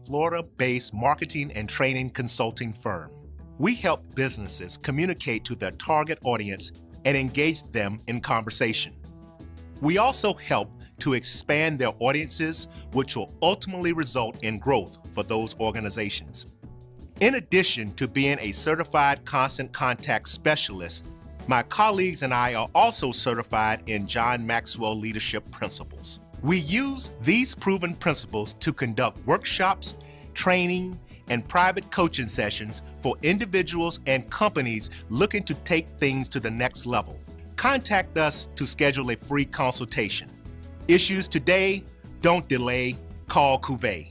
Florida-based marketing and training consulting firm. We help businesses communicate to their target audience and engage them in conversation. We also help to expand their audiences, which will ultimately result in growth for those organizations. In addition to being a certified constant contact specialist, my colleagues and I are also certified in John Maxwell Leadership Principles. We use these proven principles to conduct workshops, training, and private coaching sessions for individuals and companies looking to take things to the next level. Contact us to schedule a free consultation. Issues today, don't delay, call Cavil.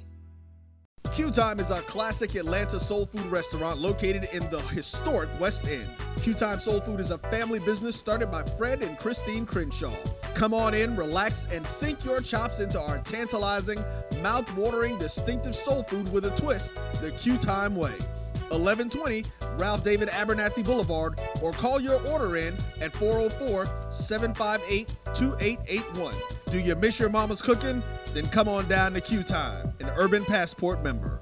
Q Time is a classic Atlanta soul food restaurant located in the historic West End. Q Time Soul Food is a family business started by Fred and Christine Crenshaw. Come on in, relax, and sink your chops into our tantalizing, mouth-watering, distinctive soul food with a twist, the Q Time way. 1120 Ralph David Abernathy Boulevard, or call your order in at 404-758-2881. Do you miss your mama's cooking? Then come on down to Q Time, an Urban Passport member.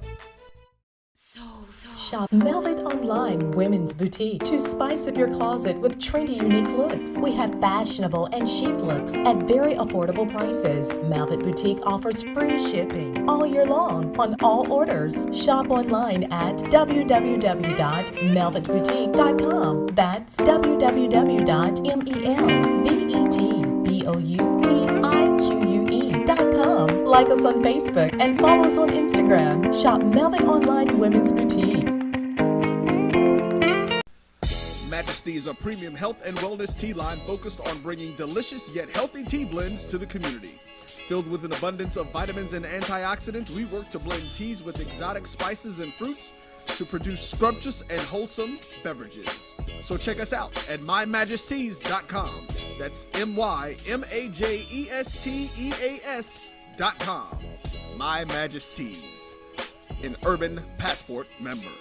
Shop Velvet Online Women's Boutique to spice up your closet with trendy, unique looks. We have fashionable and chic looks at very affordable prices. Velvet Boutique offers free shipping all year long on all orders. Shop online at www.melvetboutique.com. That's www.melvetboutique.com. Like us on Facebook and follow us on Instagram. Shop Velvet Online Women's Boutique. Majesty is a premium health and wellness tea line focused on bringing delicious yet healthy tea blends to the community. Filled with an abundance of vitamins and antioxidants, we work to blend teas with exotic spices and fruits to produce scrumptious and wholesome beverages. So check us out at mymajesties.com. That's MyMajesties.com. My Majesties, an Urban Passport member.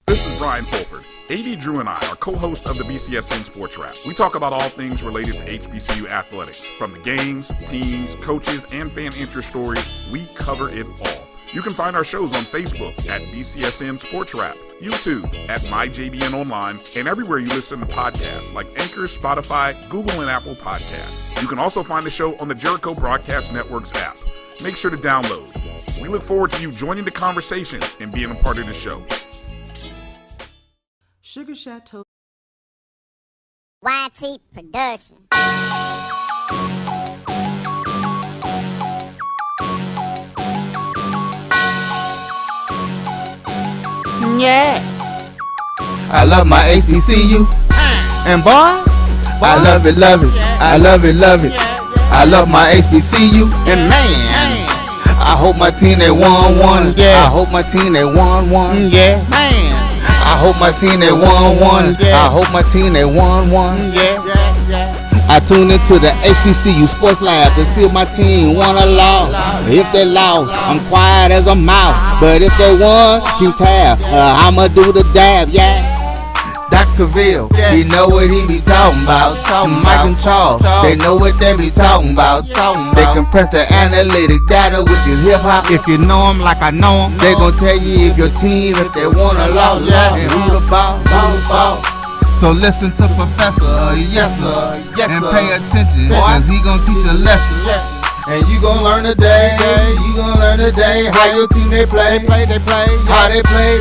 This is Brian Fulford. AD Drew and I are co-hosts of the BCSN Sports Wrap. We talk about all things related to HBCU athletics. From the games, teams, coaches, and fan interest stories, we cover it all. You can find our shows on Facebook at BCSN Sports Wrap, YouTube at MyJBN Online, and everywhere you listen to podcasts like Anchor, Spotify, Google, and Apple Podcasts. You can also find the show on the Jericho Broadcast Network's app. Make sure to download. We look forward to you joining the conversation and being a part of the show. Sugar Chateau. YT Productions. Yeah. I love my HBCU. And boy, I love it, love it. I love it, love it. I love my HBCU. And man, I hope my team they won. Yeah. I hope my team they won. Yeah. Man. I hope my team they won. I hope my team they won. Yeah. I tune into the HBCU Sports Lab to see if my team won or lost. If they lost, I'm quiet as a mouse. But if they won, keep tab. I'ma do the dab, yeah. Dr. Cavil, he know what he be talking about. Mike and Charles, they know what they be talking about. They compress the analytic data with your hip hop. If you know them like I know them, they gon' tell you if your team, if they won or lost, and who the ball. So listen to Professor, yes sir, and pay attention, cause he gon' teach a lesson. And you gon' learn today, how your team they play, how they play,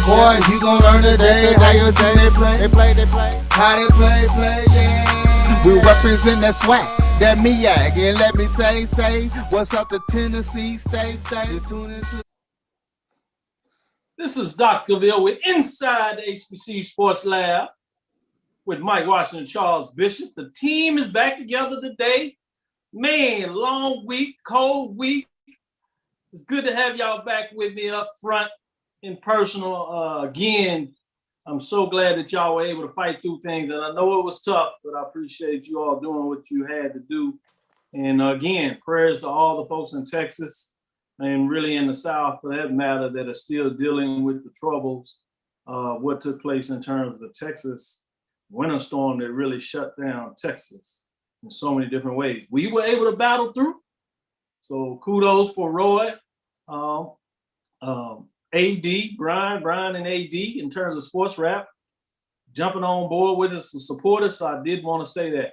boy, you gon' learn today, how your team they play, how they play, yeah. We represent that swag, that MEAC, and let me say, what's up to Tennessee, stay, tune into. This is Dr. Cavil with Inside the HBCU Sports Lab with Mike Washington and Charles Bishop. The team is back together today. Man, long week, cold week. It's good to have y'all back with me up front in personal. Again, I'm so glad that y'all were able to fight through things. And I know it was tough, but I appreciate you all doing what you had to do. And again, prayers to all the folks in Texas and really in the South, for that matter, that are still dealing with the troubles, what took place in terms of the Texas winter storm that really shut down Texas in so many different ways. We were able to battle through. So kudos for Roy, AD, Brian and AD in terms of sports rap, jumping on board with us to support us. So I did want to say that.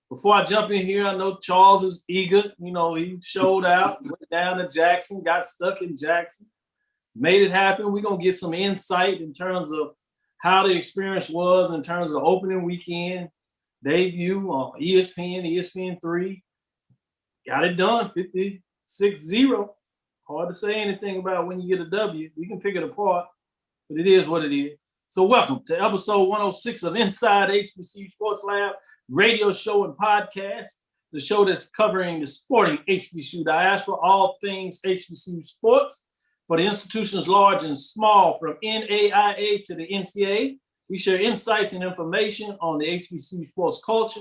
Before I jump in here, I know Charles is eager. You know, he showed out, went down to Jackson, got stuck in Jackson, made it happen. We're going to get some insight in terms of how the experience was in terms of the opening weekend debut on ESPN 3. Got it done, 56-0. Hard to say anything about when you get a W. We can pick it apart, but it is what it is. So welcome to episode 106 of Inside HBCU Sports Lab radio show and podcast, the show that's covering the sporting HBCU diaspora, all things HBCU sports for the institutions large and small, from NAIA to the NCAA. We share insights and information on the HBCU sports culture,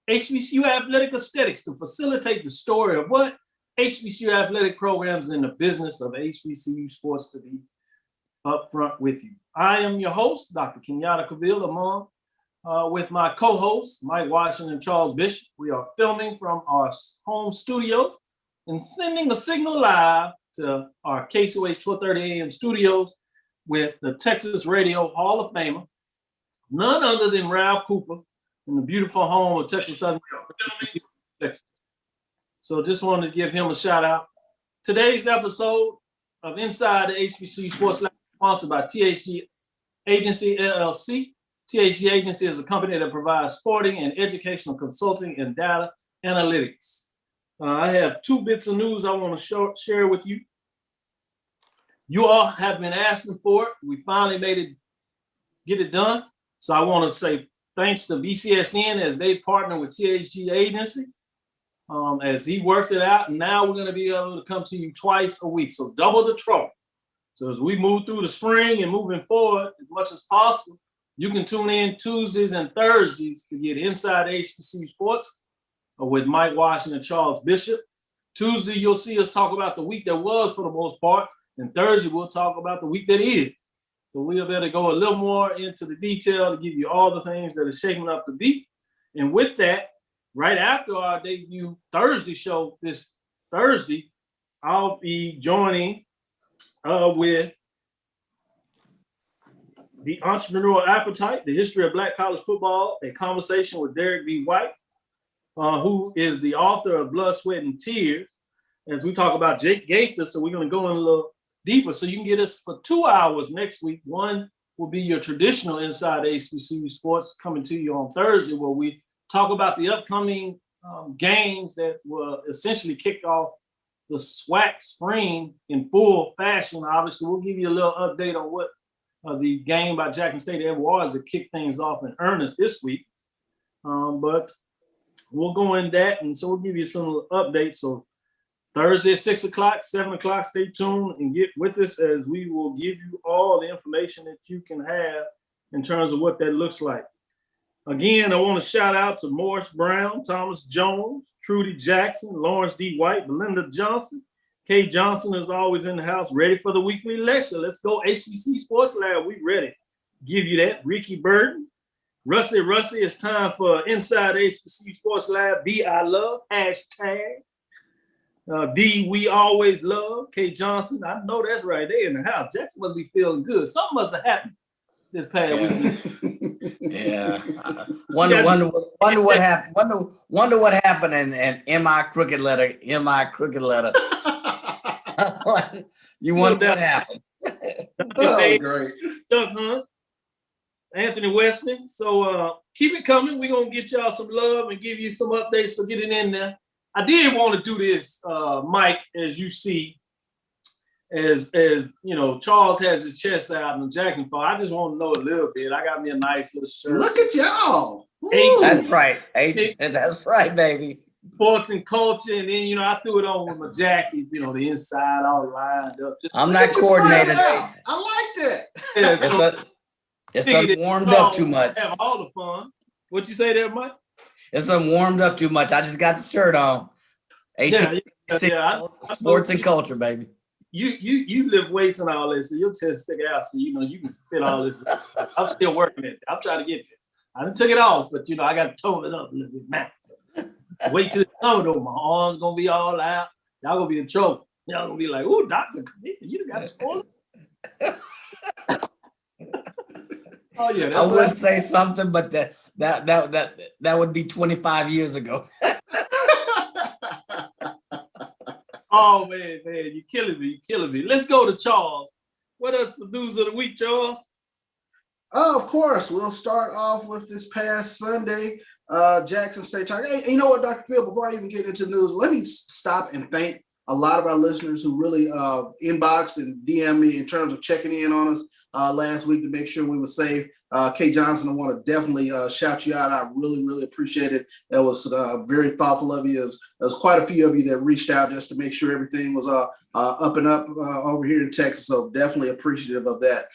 HBCU athletic aesthetics to facilitate the story of what HBCU athletic programs in the business of HBCU sports to be upfront with you. I am your host, Dr. Kenyatta Cavil, among with my co-hosts, Mike Washington and Charles Bishop. We are filming from our home studios and sending a signal live to our KCOH 1230 AM studios with the Texas Radio Hall of Famer, none other than Ralph Cooper, in the beautiful home of Texas Southern, Texas. So just wanted to give him a shout out. Today's episode of Inside the HBCU Sports Lab is sponsored by THG Agency LLC. THG Agency is a company that provides sporting and educational consulting and data analytics. I have two bits of news I want to share with you. You all have been asking for it. We finally get it done. So I want to say thanks to BCSN as they partner with THG Agency as he worked it out. And now we're going to be able to come to you twice a week. So double the trouble. So as we move through the spring and moving forward as much as possible, you can tune in Tuesdays and Thursdays to get Inside HBCU Sports with Mike Washington and Charles Bishop. Tuesday, you'll see us talk about the week that was for the most part. And Thursday, we'll talk about the week that is. So we'll be able to go a little more into the detail to give you all the things that are shaping up to be. And with that, right after our debut Thursday show this Thursday, I'll be joining with The Entrepreneurial Appetite, the History of Black College Football, a conversation with Derek B. White, who is the author of Blood, Sweat, and Tears, as we talk about Jake Gaither. So we're going to go in a little deeper. So you can get us for 2 hours next week. One will be your traditional Inside HBCU Sports coming to you on Thursday, where we talk about the upcoming games that were essentially kicked off the SWAC spring in full fashion. Obviously, we'll give you a little update on what the game by Jackson State was to kick things off in earnest this week. But we'll go in that, and so we'll give you some updates. So Thursday at 6 o'clock, 7 o'clock, stay tuned and get with us as we will give you all the information that you can have in terms of what that looks like. Again, I want to shout out to Morris Brown, Thomas Jones, Trudy Jackson, Lawrence D. White, Belinda Johnson. Kay Johnson is always in the house, ready for the weekly lecture. Let's go HBC Sports Lab. We ready. Give you that. Ricky Burton. Rusty, it's time for Inside HBC Sports Lab. D, I love. Hashtag. D, we always love. Kay Johnson. I know that's right. They in the house. Jackson must be feeling good. Something must have happened this past weekend. Yeah. Wonder what happened. Wonder what happened in MI crooked letter. You wonder what happened. Oh, great. Chuck Hunt, Anthony Weston. So keep it coming. We're going to get y'all some love and give you some updates. So get it in there. I did want to do this, Mike, as you see, as you know, Charles has his chest out and Jackson fall. I just want to know a little bit. I got me a nice little shirt. Look at y'all. That's right. That's right, baby. Sports and culture, and then I threw it on with my jacket. The inside all lined up. I'm not coordinated. I liked it. Yeah, it's warmed up too much. Have all the fun. What you say there, Mike? It's warmed up too much. I just got the shirt on. Sports and culture, baby. You lift weights and all this, so your chest stick out, so you can fit all this. I'm still working it. I'm trying to get there. I done took it off, but I got to tone it up a little bit now. So wait till the summer though. My arms gonna be all out. Y'all gonna be in trouble. Y'all gonna be like, "Ooh, doctor, you got spoiled." Oh yeah, I would say something, but that would be 25 years ago. Oh man, you're killing me. Let's go to Charles. What else the news of the week, Charles? Of course, we'll start off with this past Sunday, Jackson State. Hey, you know what, Dr. Phil, before I even get into the news, let me stop and thank a lot of our listeners who really inboxed and DM'd me in terms of checking in on us last week to make sure we were safe. Kay Johnson, I want to definitely shout you out. I really, really appreciate it. That was very thoughtful of you. There was quite a few of you that reached out just to make sure everything was up and up over here in Texas. So definitely appreciative of that.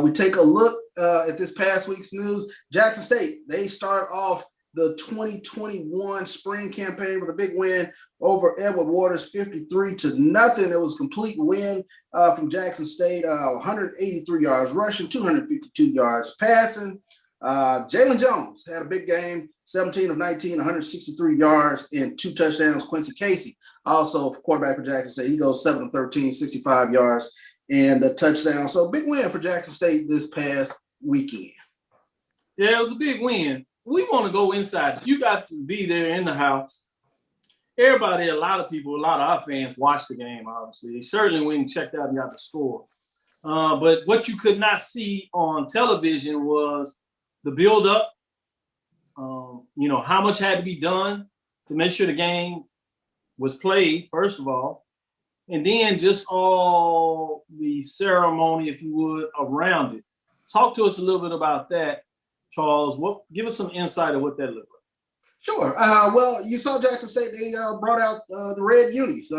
We take a look at this past week's news. Jackson State, they start off the 2021 spring campaign with a big win over Edward Waters, 53-0. It was a complete win from Jackson State, 183 yards rushing, 252 yards passing. Jalen Jones had a big game, 17 of 19, 163 yards and 2 touchdowns. Quincy Casey, also quarterback for Jackson State, he goes 7 of 13, 65 yards and a touchdown. So big win for Jackson State this past weekend. Yeah, it was a big win. We want to go inside. You got to be there in the house. Everybody, a lot of people, a lot of our fans watched the game, obviously. They certainly went and checked out and got the score. But what you could not see on television was the build-up, how much had to be done to make sure the game was played, first of all, and then just all the ceremony, if you would, around it. Talk to us a little bit about that, Charles. Give us some insight of what that looked like. Sure. Well, you saw Jackson State, they brought out the red unis,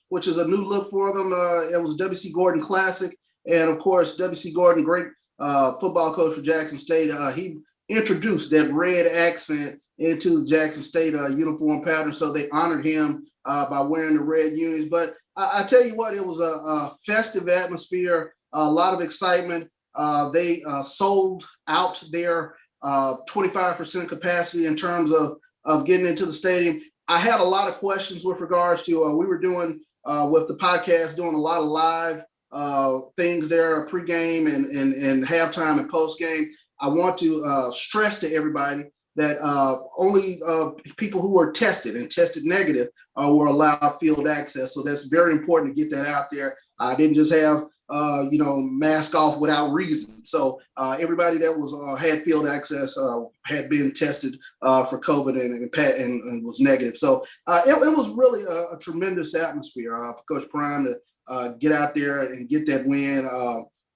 which is a new look for them. It was WC Gordon Classic. And of course, WC Gordon, great football coach for Jackson State. He introduced that red accent into the Jackson State uniform pattern. So they honored him by wearing the red unis. But I tell you what, it was a festive atmosphere, a lot of excitement. They sold out their 25% capacity in terms of getting into the stadium. I had a lot of questions with regards to, we were doing with the podcast, doing a lot of live things there, pregame and halftime and postgame. I want to stress to everybody that only people who were tested and tested negative were allowed field access. So that's very important to get that out there. I didn't just have mask off without reason. So everybody that was had field access had been tested for COVID and was negative. So it was really a tremendous atmosphere for Coach Prime to get out there and get that win.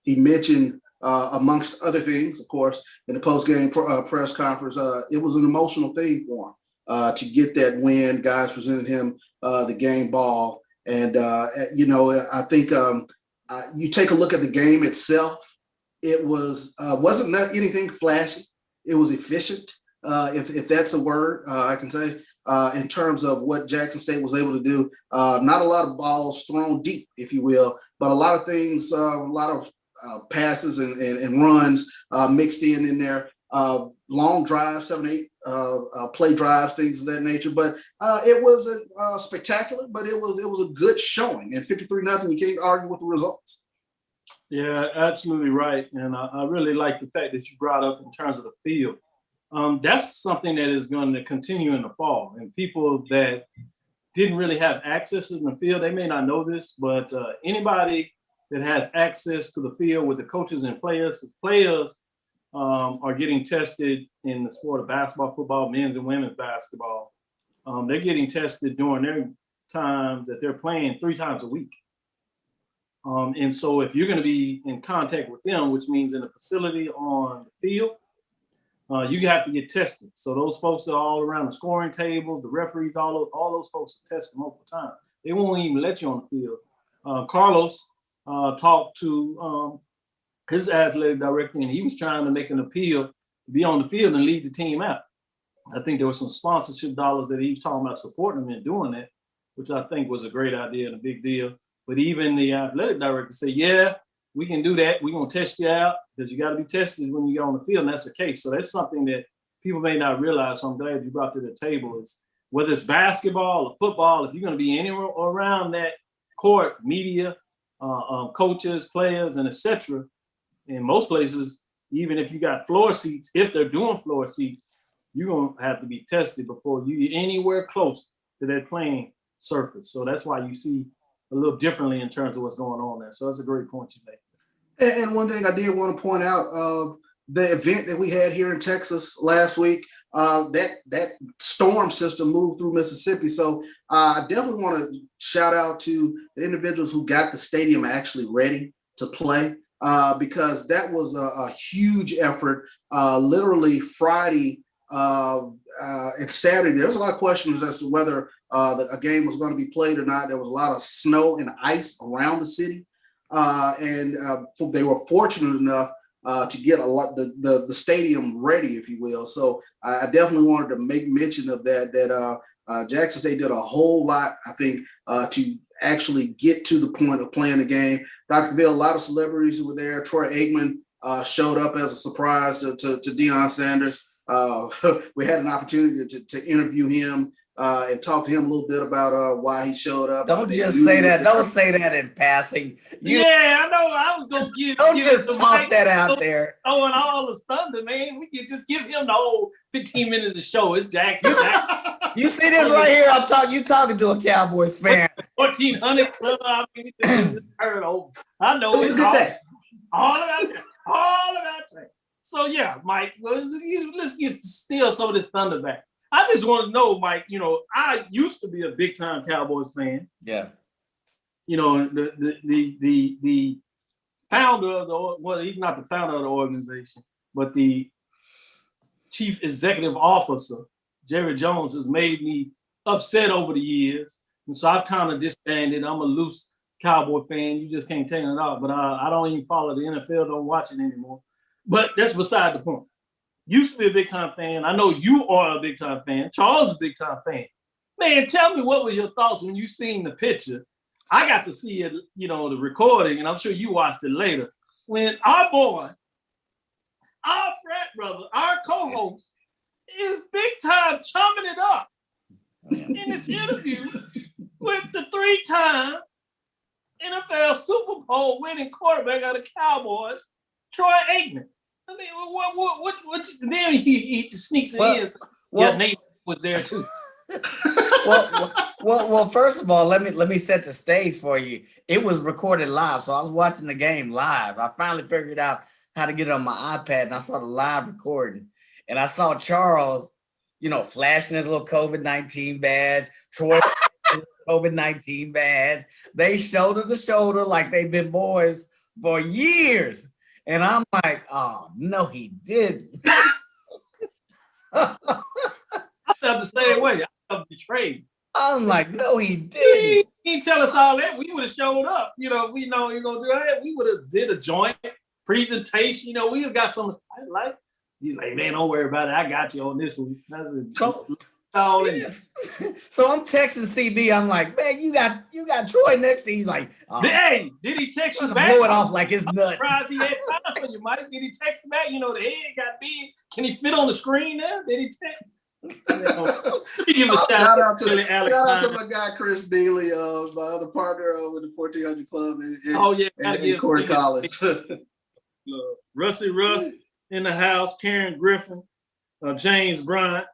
He mentioned, amongst other things, of course, in the post-game press conference, it was an emotional thing for him to get that win. Guys presented him the game ball. And, I think you take a look at the game itself. It wasn't anything flashy. It was efficient, if that's a word I can say, in terms of what Jackson State was able to do. Not a lot of balls thrown deep, if you will, but a lot of things, a lot of passes and runs mixed in there. Long drives, 7-8 play drives, things of that nature. But it wasn't spectacular, but it was a good showing. And 53-0, you can't argue with the results. Yeah, absolutely right. And I really like the fact that you brought up in terms of the field. That's something that is going to continue in the fall. And people that didn't really have access to the field, they may not know this, but anybody that has access to the field with the coaches and players are getting tested in the sport of basketball, football, men's and women's basketball. They're getting tested during their time that they're playing 3 times a week. And so if you're going to be in contact with them, which means in a facility on the field, you have to get tested. So those folks are all around the scoring table, the referees, all those folks are tested multiple times. They won't even let you on the field. Carlos talked to his athletic director, and he was trying to make an appeal to be on the field and lead the team out. I think there were some sponsorship dollars that he was talking about supporting them in doing that, which I think was a great idea and a big deal. But even the athletic director said, yeah, we can do that. We're going to test you out because you got to be tested when you get on the field, and that's the case. So that's something that people may not realize. So I'm glad you brought to the table. whether it's basketball or football, if you're going to be anywhere around that court, media, coaches, players, and etc. In most places, even if you got floor seats, if they're doing floor seats, you're going to have to be tested before you get anywhere close to that playing surface. So that's why you see a little differently in terms of what's going on there. So that's a great point you make. And one thing I did want to point out, the event that we had here in Texas last week, that storm system moved through Mississippi. So I definitely want to shout out to the individuals who got the stadium actually ready to play, because that was a huge effort. Literally Friday and Saturday, there was a lot of questions as to whether a game was going to be played or not. There was a lot of snow and ice around the city, and they were fortunate enough to get the stadium ready, if you will. So I definitely wanted to make mention of that Jackson State did a whole lot, I think, to actually get to the point of playing the game. Dr. Cavil, a lot of celebrities were there. Troy Aikman showed up as a surprise to Deion Sanders. We had an opportunity to interview him and talk to him a little bit about why he showed up. Don't just say that. Don't say that in passing. Yeah, I know. I was gonna give. Don't just toss that out there. Throwing all the thunder, man. We could just give him the whole 15 minutes of show. It's Jackson. You see this right here? You talking to a Cowboys fan. 1400 club. I mean, heard over. I know it was a good day. All about that. All about that. So yeah, Mike. Well, let's steal some of this thunder back. I just want to know, Mike, I used to be a big time Cowboys fan. Yeah. The founder of he's not the founder of the organization, but the chief executive officer, Jerry Jones, has made me upset over the years. And so I've kind of disbanded. I'm a loose Cowboy fan. You just can't take it off. But I don't even follow the NFL, don't watch it anymore. But that's beside the point. Used to be a big-time fan. I know you are a big-time fan. Charles is a big-time fan. Man, tell me, what were your thoughts when you seen the picture? I got to see it, the recording, and I'm sure you watched it later. When our boy, our frat brother, our co-host, is big-time chumming it up in this interview with the 3-time NFL Super Bowl winning quarterback of the Cowboys, Troy Aikman. I mean, what then he sneaks in. Yeah, Nate was there too. well, first of all, let me set the stage for you. It was recorded live, so I was watching the game live. I finally figured out how to get it on my iPad, and I saw the live recording. And I saw Charles, flashing his little COVID-19 badge, Troy COVID-19 badge. They shoulder to shoulder like they've been boys for years. And I'm like, oh, no, he didn't. I felt the same way. I felt betrayed. I'm like, no, he didn't. He didn't tell us all that. We would have showed up. We know you're going to do that. We would have did a joint presentation. We would have got some. He's like, man, don't worry about it. I got you on this one. So I'm texting CB. I'm like, man, you got Troy next to you. He's like, hey, did he text you back? Blow it off like his nut. Surprised he had time for you, Mike. Did he text you back? The head got big. Can he fit on the screen there? Did he text? Give him a shout out to my guy Chris Dealey, my other partner with the 1400 Club in Corey College. Rusty Russ in the house. Karen Griffin, James Bryant.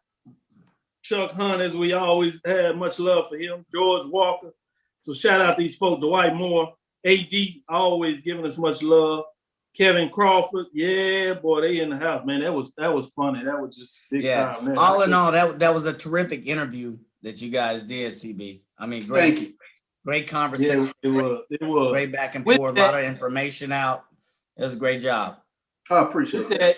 Chuck Hunt, as we always had, much love for him. George Walker. So shout out these folks. Dwight Moore, AD, always giving us much love. Kevin Crawford, yeah, boy, they in the house, man. That was funny. That was just big time. Man. All in all, that was a terrific interview that you guys did, CB. I mean, great conversation. Yeah, it was great back and forth. A lot of information out. It was a great job. I appreciate that.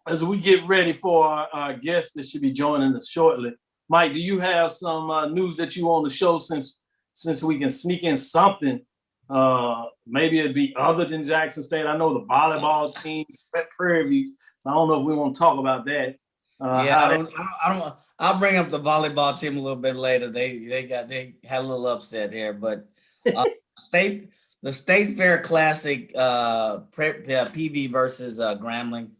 As we get ready for our guests that should be joining us shortly, Mike, do you have some news that you want to show since we can sneak in something? Maybe it'd be other than Jackson State. I know the volleyball team at Prairie View, so I don't know if we want to talk about that. I don't. I'll bring up the volleyball team a little bit later. They had a little upset here, but the State Fair Classic, PV versus Grambling.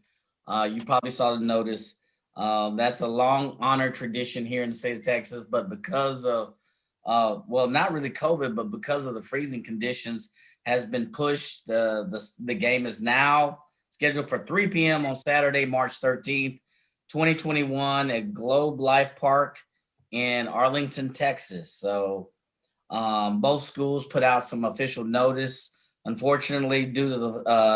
You probably saw the notice. That's a long honored tradition here in the state of Texas, but because of well, not really COVID, but because of the freezing conditions, has been pushed. The game is now scheduled for 3 p.m. on Saturday, March 13th, 2021 at Globe Life Park in Arlington, Texas. So both schools put out some official notice. Unfortunately, due to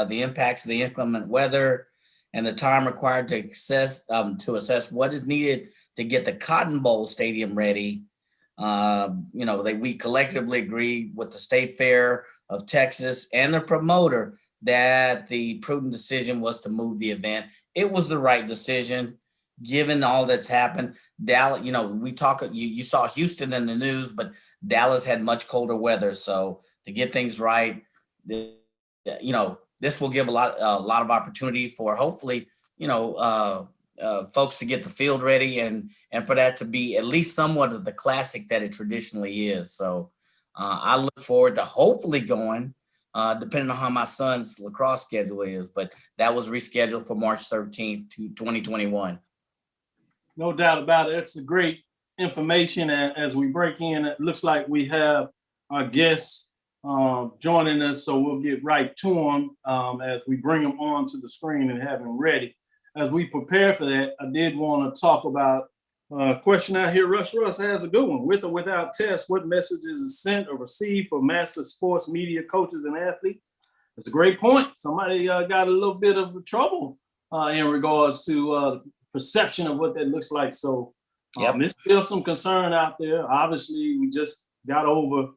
the impacts of the inclement weather and the time required to assess what is needed to get the Cotton Bowl Stadium ready, we collectively agreed with the State Fair of Texas and the promoter that the prudent decision was to move the event. It was the right decision, given all that's happened. Dallas, you saw Houston in the news, but Dallas had much colder weather. So to get things right, this will give a lot of opportunity for hopefully, folks to get the field ready and for that to be at least somewhat of the classic that it traditionally is. So I look forward to hopefully going, depending on how my son's lacrosse schedule is, but that was rescheduled for March 13th to 2021. No doubt about it. It's a great information. As we break in, it looks like we have our guests joining us, so we'll get right to them as we bring them onto the screen and have them ready. As we prepare for that, I did want to talk about a question out here. Russ has a good one. With or without tests, what messages is sent or received for master sports media coaches and athletes? It's a great point. Somebody got a little bit of trouble in regards to perception of what that looks like. So there's still some concern out there. Obviously, we just got over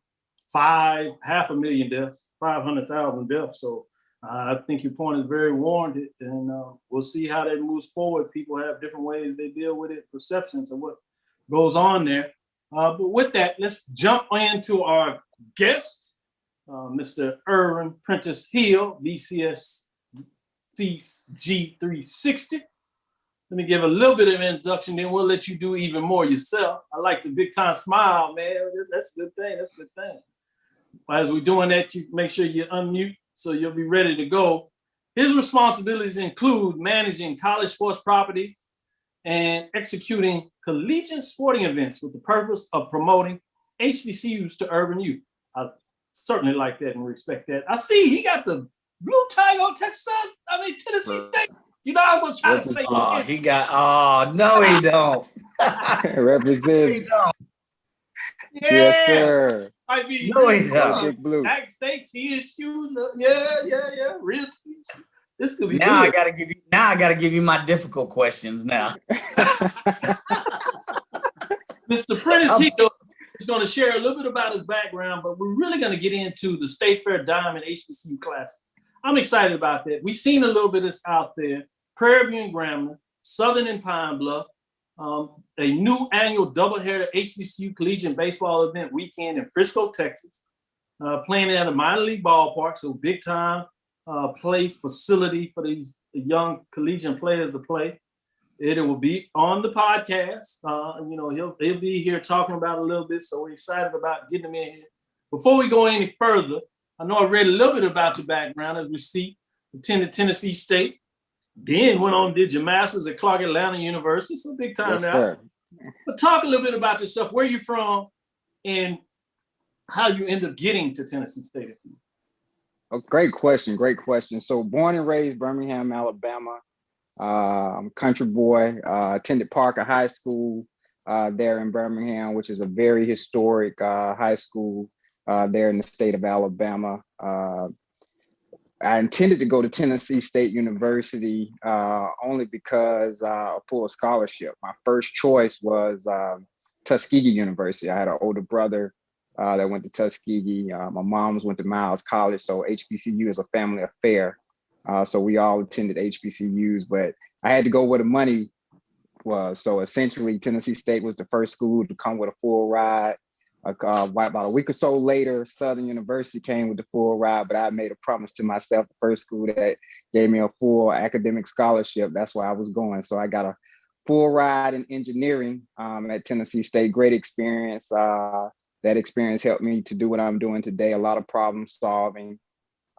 500,000 deaths, 500,000 deaths. So I think your point is very warranted, and we'll see how that moves forward. People have different ways they deal with it, perceptions of what goes on there. But with that, let's jump into our guest, Mr. Erwin Prentiss Hill, BSCG 360. Let me give a little bit of introduction, then we'll let you do even more yourself. I like the big time smile, man. That's a good thing. That's a good thing. As we're doing that, you make sure you unmute so you'll be ready to go. His responsibilities include managing college sports properties and executing collegiate sporting events with the purpose of promoting HBCUs to urban youth. I certainly like that and respect that. I see he got the blue tie on Tennessee State. You know, I was trying to say. Oh, he got. Oh, no, he don't. Represent. He don't. Yeah. Yes, sir. I mean, no, he don't. Big blue. Act State TSU. Yeah. Real TSU. This could be now. good. I gotta give you my difficult questions now. Mr. Prentiss Hill is going to share a little bit about his background, but we're really going to get into the State Fair Diamond HBCU Classic. I'm excited about that. We've seen a little bit of this out there. Prairie View and Grambling, Southern and Pine Bluff, a new annual doubleheader HBCU collegiate baseball event weekend in Frisco, Texas, playing at a minor league ballpark, so big time place facility for these young collegiate players to play. It will be on the podcast. He'll be here talking about it a little bit, so we're excited about getting him in here. Before we go any further, I know I read a little bit about your background as we see. Attended Tennessee State, then went on and did your master's at Clark Atlanta University, so big time now. Sir. But talk a little bit about yourself, where you're from, and how you end up getting to Tennessee State. Oh, great question. So born and raised Birmingham, Alabama. I'm a country boy. Attended Parker High School there in Birmingham, which is a very historic high school there in the state of Alabama. I intended to go to Tennessee State University only because I pulled a scholarship. My first choice was Tuskegee University. I had an older brother that went to Tuskegee. My mom's went to Miles College, so HBCU is a family affair. So we all attended HBCUs, but I had to go where the money was. So essentially, Tennessee State was the first school to come with a full ride. About a week or so later, Southern University came with the full ride, but I made a promise to myself, the first school that gave me a full academic scholarship, that's where I was going. So I got a full ride in engineering at Tennessee State. Great experience. That experience helped me to do what I'm doing today, a lot of problem solving.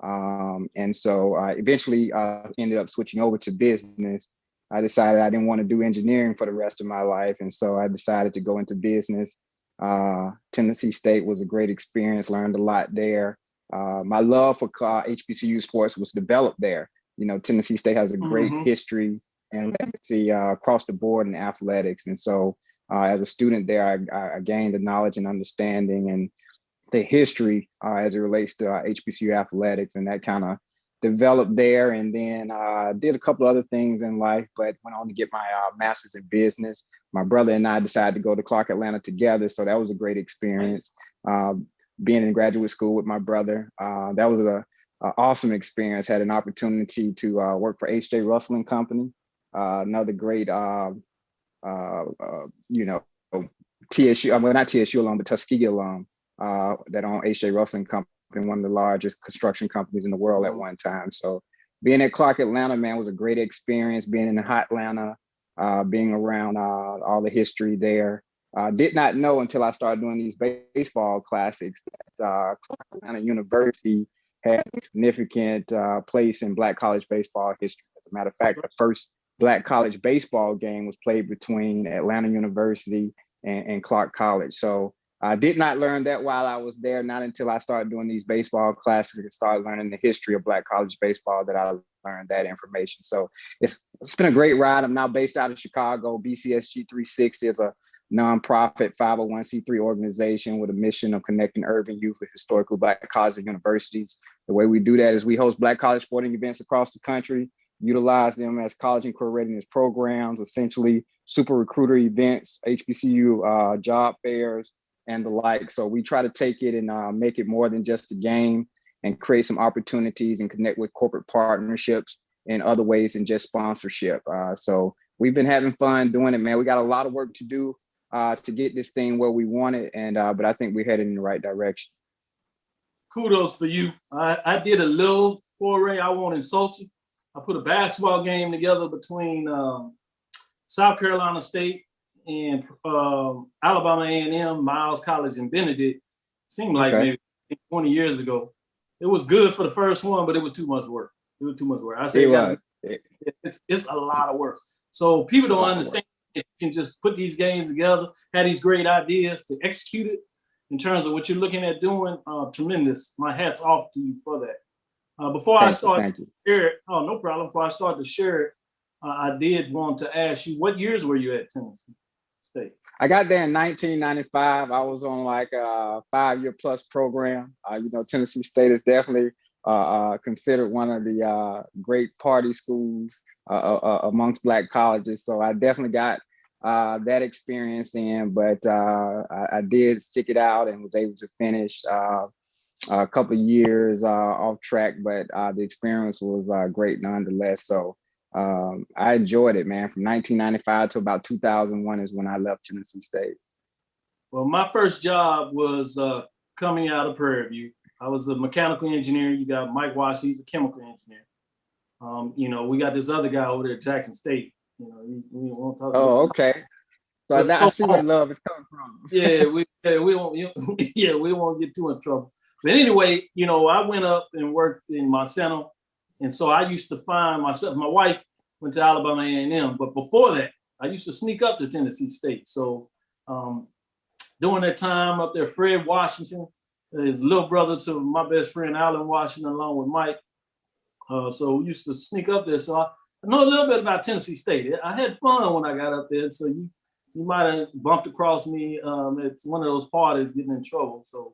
And so I eventually ended up switching over to business I decided I didn't want to do engineering for the rest of my life. And so I decided to go into business. Tennessee State was a great experience, learned a lot there. My love for HBCU sports was developed there. You know, Tennessee State has a great history and legacy across the board in athletics. And so as a student there, I gained the knowledge and understanding and the history as it relates to HBCU athletics, and that kind of developed there. And then did a couple other things in life, but went on to get my master's in business. My brother and I decided to go to Clark Atlanta together, so that was a great experience. Being in graduate school with my brother, that was an awesome experience. Had an opportunity to work for H.J. Russell and Company, another great, TSU, well, not TSU alum, but Tuskegee alum that owned H.J. Russell and Company, one of the largest construction companies in the world at one time. So being at Clark Atlanta, man, was a great experience. Being in the hot Atlanta, being around all the history there. Did not know until I started doing these baseball classics that Clark Atlanta University has a significant place in Black college baseball history. As a matter of fact, the first Black college baseball game was played between Atlanta University and Clark College. So I did not learn that while I was there, not until I started doing these baseball classes and started learning the history of Black college baseball that I learned that information. So it's been a great ride. I'm now based out of Chicago. BCSG 360 is a nonprofit 501c3 organization with a mission of connecting urban youth with historically Black colleges and universities. The way we do that is we host Black college sporting events across the country, utilize them as college and career readiness programs, essentially super recruiter events, HBCU job fairs, and the like. So we try to take it and make it more than just a game and create some opportunities and connect with corporate partnerships in other ways than just sponsorship. So we've been having fun doing it, man. We got a lot of work to do to get this thing where we want it, and but I think we're headed in the right direction. Kudos for you. I did a little foray. I won't insult you. I put a basketball game together between South Carolina State and Alabama A&M, Miles College, and Benedict. Seemed like maybe 20 years ago. It was good for the first one, but it was too much work. It was too much work. I say it's a lot of work. So people don't understand. You can just put these games together, have these great ideas to execute it in terms of what you're looking at doing. Tremendous. My hat's off to you for that. Before I start to share it, no problem. Before I start to share it, I did want to ask you, what years were you at Tennessee State? I got there in 1995. I was on like a 5-year plus program. Tennessee State is definitely considered one of the great party schools amongst Black colleges. So I definitely got that experience in, but I did stick it out and was able to finish a couple of years off track, but the experience was great nonetheless. So I enjoyed it, man. From 1995 to about 2001 is when I left Tennessee State. Well, my first job was coming out of Prairie View. I was a mechanical engineer. You got Mike Wash, he's a chemical engineer. We got this other guy over there at Jackson State. We won't talk about okay. So I see where love is coming from. we won't get too much trouble. But anyway, I went up and worked in Monsanto. And so I used to find myself, my wife went to Alabama A&M, but before that, I used to sneak up to Tennessee State. So during that time up there, Fred Washington, his little brother to my best friend, Alan Washington, along with Mike. So we used to sneak up there. So I know a little bit about Tennessee State. I had fun when I got up there. So you might have bumped across me at one of those parties getting in trouble. So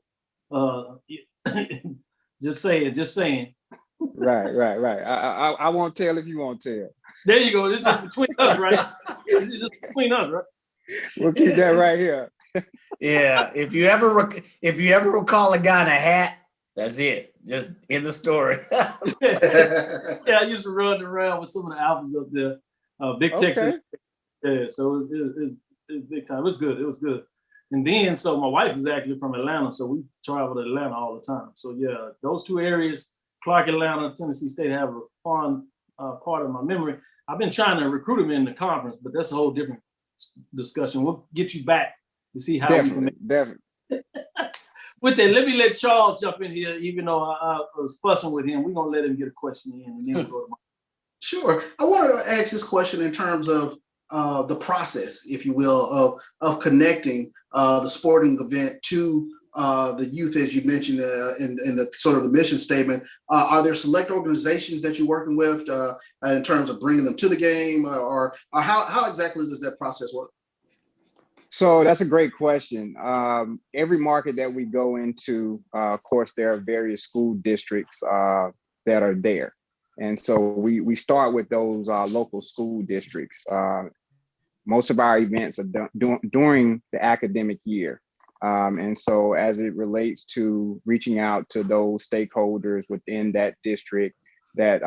just saying. Right. I won't tell if you won't tell. There you go. This is just between us, right? This is just between us, right? We'll keep that right here. Yeah. If you ever recall a guy in a hat, that's it. Just in the story. Yeah, I used to run around with some of the albums up there. Big Texas. Yeah, so it was big time. It was good. And then, so my wife is actually from Atlanta, so we travel to Atlanta all the time. So yeah, those two areas, Clark, Atlanta, Tennessee State, have a fun part of my memory. I've been trying to recruit them in the conference, but that's a whole different discussion. We'll get you back to see how we can make it. With that, let me let Charles jump in here, even though I was fussing with him. We're going to let him get a question in, and then we'll go to Mike. Sure. I wanted to ask this question in terms of the process, if you will, of connecting the sporting event to the youth, as you mentioned in the sort of the mission statement. Are there select organizations that you're working with in terms of bringing them to the game, or how exactly does that process work? So that's a great question. Every market that we go into, of course, there are various school districts that are there. And so we start with those local school districts. Most of our events are during the academic year. And so as it relates to reaching out to those stakeholders within that district that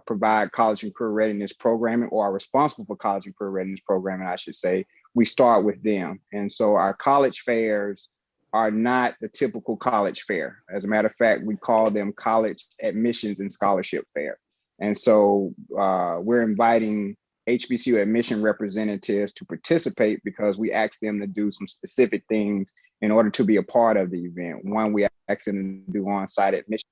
provide college and career readiness programming, or are responsible for college and career readiness programming, I should say, we start with them. And so our college fairs are not the typical college fair. As a matter of fact, we call them college admissions and scholarship fair. And so we're inviting HBCU admission representatives to participate because we ask them to do some specific things in order to be a part of the event. One, we ask them to do on-site admission.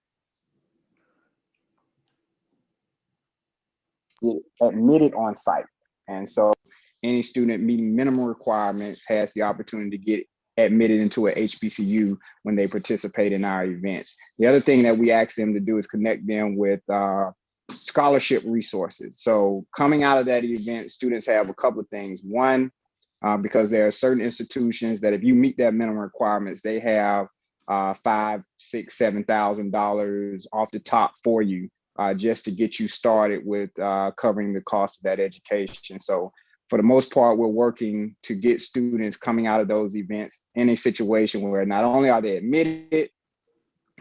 Get admitted on site. And so any student meeting minimum requirements has the opportunity to get admitted into a HBCU when they participate in our events. The other thing that we ask them to do is connect them with scholarship resources. So coming out of that event, students have a couple of things. One, because there are certain institutions that if you meet that minimum requirements, they have $5,000, $6,000, $7,000 off the top for you just to get you started with covering the cost of that education. So for the most part, we're working to get students coming out of those events in a situation where not only are they admitted,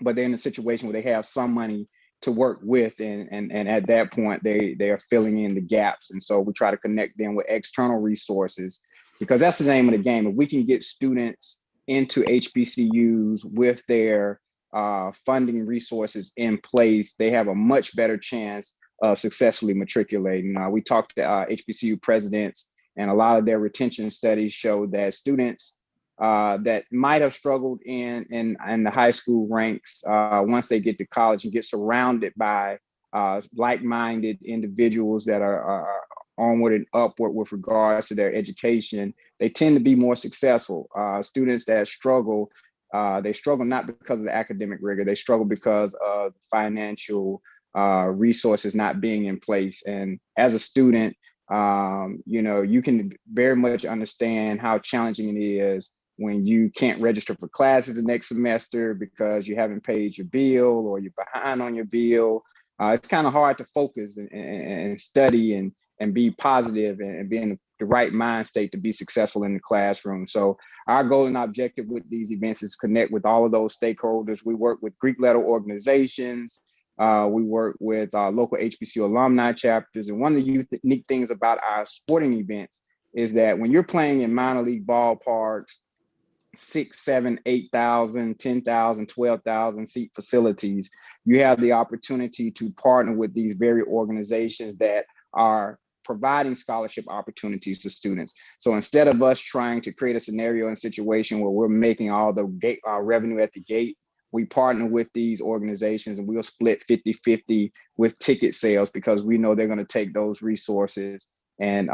but they're in a situation where they have some money to work with, and at that point they are filling in the gaps. And so we try to connect them with external resources, because that's the name of the game. If we can get students into HBCUs with their funding resources in place, they have a much better chance of successfully matriculating. We talked to HBCU presidents, and a lot of their retention studies show that students that might have struggled in the high school ranks, once they get to college and get surrounded by like-minded individuals that are onward and upward with regards to their education, they tend to be more successful. Students that struggle, they struggle not because of the academic rigor, they struggle because of financial resources not being in place. And as a student, you can very much understand how challenging it is when you can't register for classes the next semester because you haven't paid your bill or you're behind on your bill. It's kind of hard to focus and study and be positive and be in the right mind state to be successful in the classroom. So our goal and objective with these events is to connect with all of those stakeholders. We work with Greek letter organizations. We work with local HBCU alumni chapters. And one of the unique things about our sporting events is that when you're playing in minor league ballparks, 6, 7, 8,000, 10,000, 12,000 seat facilities, you have the opportunity to partner with these very organizations that are providing scholarship opportunities for students. So instead of us trying to create a scenario and situation where we're making all the revenue at the gate, we partner with these organizations and we'll split 50-50 with ticket sales, because we know they're going to take those resources and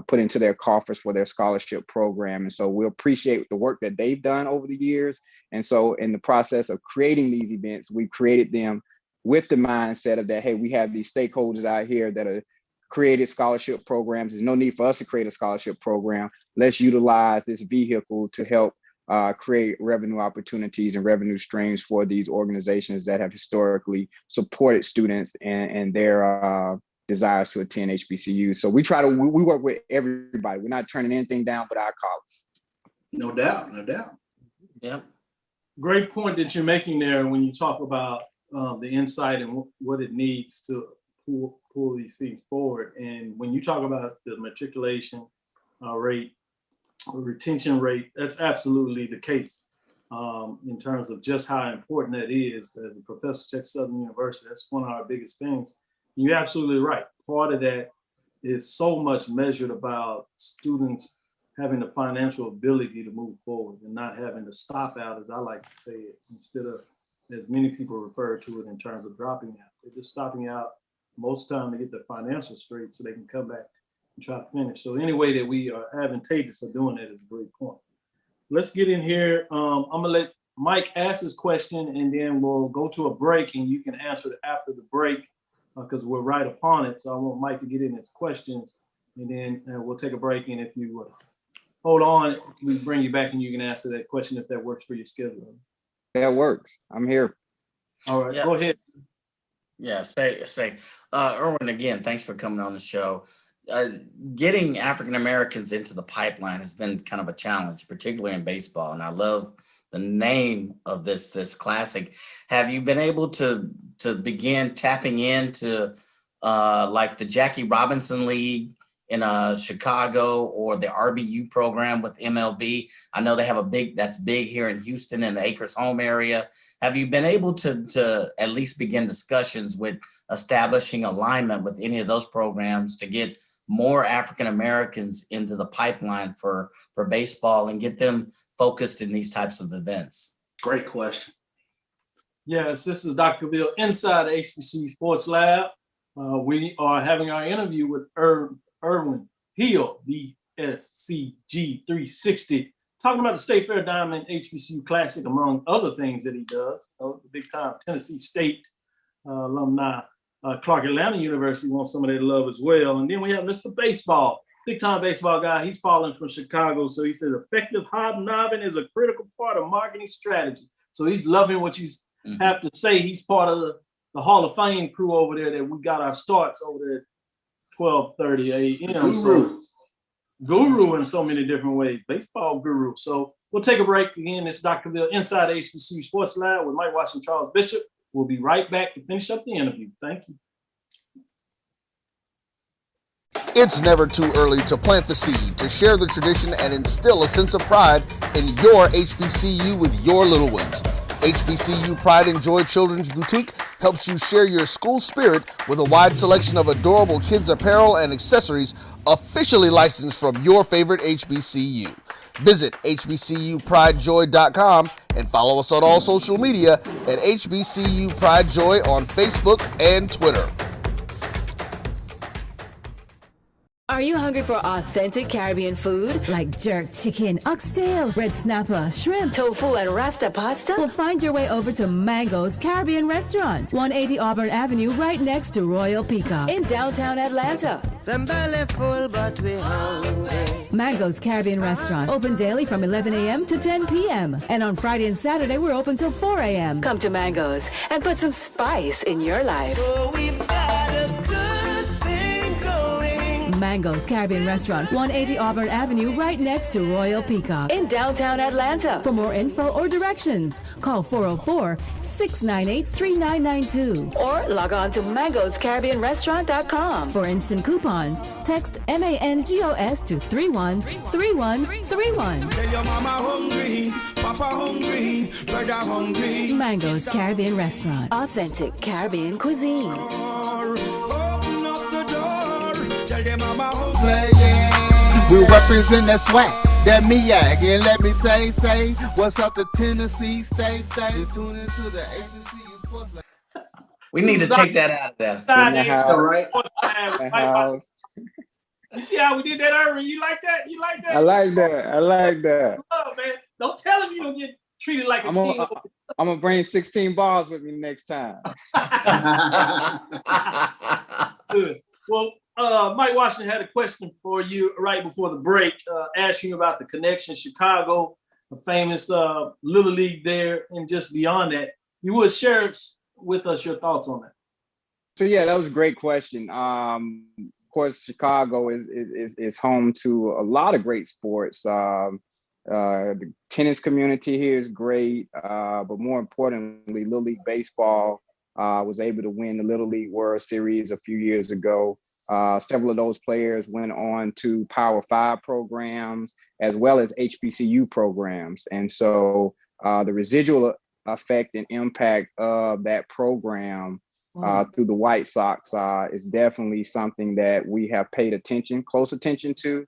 put into their coffers for their scholarship program. And so we appreciate the work that they've done over the years. And so in the process of creating these events, we created them with the mindset of that, hey, we have these stakeholders out here that are created scholarship programs. There's no need for us to create a scholarship program. Let's utilize this vehicle to help create revenue opportunities and revenue streams for these organizations that have historically supported students and their desires to attend HBCUs. So we work with everybody. We're not turning anything down but our colleagues. No doubt, no doubt. Yeah. Great point that you're making there when you talk about the insight and what it needs to pull these things forward. And when you talk about the matriculation rate, or retention rate, that's absolutely the case in terms of just how important that is. As a professor at Southern University, that's one of our biggest things. You're absolutely right. Part of that is so much measured about students having the financial ability to move forward and not having to stop out, as I like to say it, instead of, as many people refer to it, in terms of dropping out. They're just stopping out most time to get their financials straight so they can come back and try to finish. So any way that we are advantageous of doing that is a great point. Let's get in here. I'm gonna let Mike ask his question, and then we'll go to a break, and you can answer it after the break because we're right upon it. So I want Mike to get in his questions, and then we'll take a break. And if you hold on, we bring you back, and you can answer that question if that works for your schedule. That works. I'm here. All right, go ahead. Yeah, say, Erwin, again, thanks for coming on the show. Getting African Americans into the pipeline has been kind of a challenge, particularly in baseball. And I love the name of this classic. Have you been able to begin tapping into like the Jackie Robinson League in Chicago or the RBU program with MLB? I know they have that's big here in Houston in the Acres Home area. Have you been able to at least begin discussions with establishing alignment with any of those programs to get more African Americans into the pipeline for baseball and get them focused in these types of events? Great question. Yes, this is Dr. Cavil inside the HBCU Sports Lab. We are having our interview with Erwin Hill, BSCG 360, talking about the State Fair Diamond HBCU Classic, among other things that he does. The big time Tennessee State alumni. Clark Atlanta University wants some of that love as well. And then we have Mr. Baseball, big time baseball guy. He's falling from Chicago. So he says effective hobnobbing is a critical part of marketing strategy. So he's loving what you have to say. He's part of the Hall of Fame crew over there that we got our starts over there at 12:30 a.m. So, guru in so many different ways, baseball guru. So we'll take a break again. It's Dr. Cavil inside HBCU Sports Lab with Mike Washington, Charles Bishop. We'll be right back to finish up the interview. Thank you. It's never too early to plant the seed, to share the tradition, and instill a sense of pride in your HBCU with your little ones. HBCU Pride and Joy Children's Boutique helps you share your school spirit with a wide selection of adorable kids' apparel and accessories officially licensed from your favorite HBCU. Visit hbcupridejoy.com and follow us on all social media at HBCU Pride Joy on Facebook and Twitter. Are you hungry for authentic Caribbean food like jerk chicken, oxtail, red snapper, shrimp, tofu, and rasta pasta? Well, find your way over to Mango's Caribbean Restaurant, 180 Auburn Avenue, right next to Royal Peacock in downtown Atlanta. Them belly full, but we hungry. Mango's Caribbean Restaurant, open daily from 11 a.m. to 10 p.m. And on Friday and Saturday, we're open till 4 a.m. Come to Mango's and put some spice in your life. So we've got a good thing going. Mango's Caribbean Restaurant, 180 Auburn Avenue, right next to Royal Peacock in downtown Atlanta. For more info or directions, call 404-698-3992 or log on to mangoscaribbeanrestaurant.com. For instant coupons, text MANGOS to 313131. Tell your mama hungry, papa hungry, brother hungry. Mango's Caribbean Restaurant, authentic Caribbean cuisines. Open up the door, tell your mama hungry. We represent that swag, that MEAC, and let me say, what's up to Tennessee State? Tune into the HBCU Sports Lab. We need to take that out of there. You see how we did that, Erwin? You like that? You like that? I like that. Oh, man. Don't tell him you don't get treated like a king. I'm going to bring 16 balls with me next time. Good. Well, Mike Washington had a question for you right before the break, asking you about the connection, Chicago, a famous Little League there, and just beyond that. You would share with us your thoughts on that. So yeah, that was a great question. Of course, Chicago is home to a lot of great sports. The tennis community here is great, but more importantly, Little League Baseball was able to win the Little League World Series a few years ago. Several of those players went on to Power 5 programs as well as HBCU programs. And so the residual effect and impact of that program through the White Sox is definitely something that we have paid close attention to.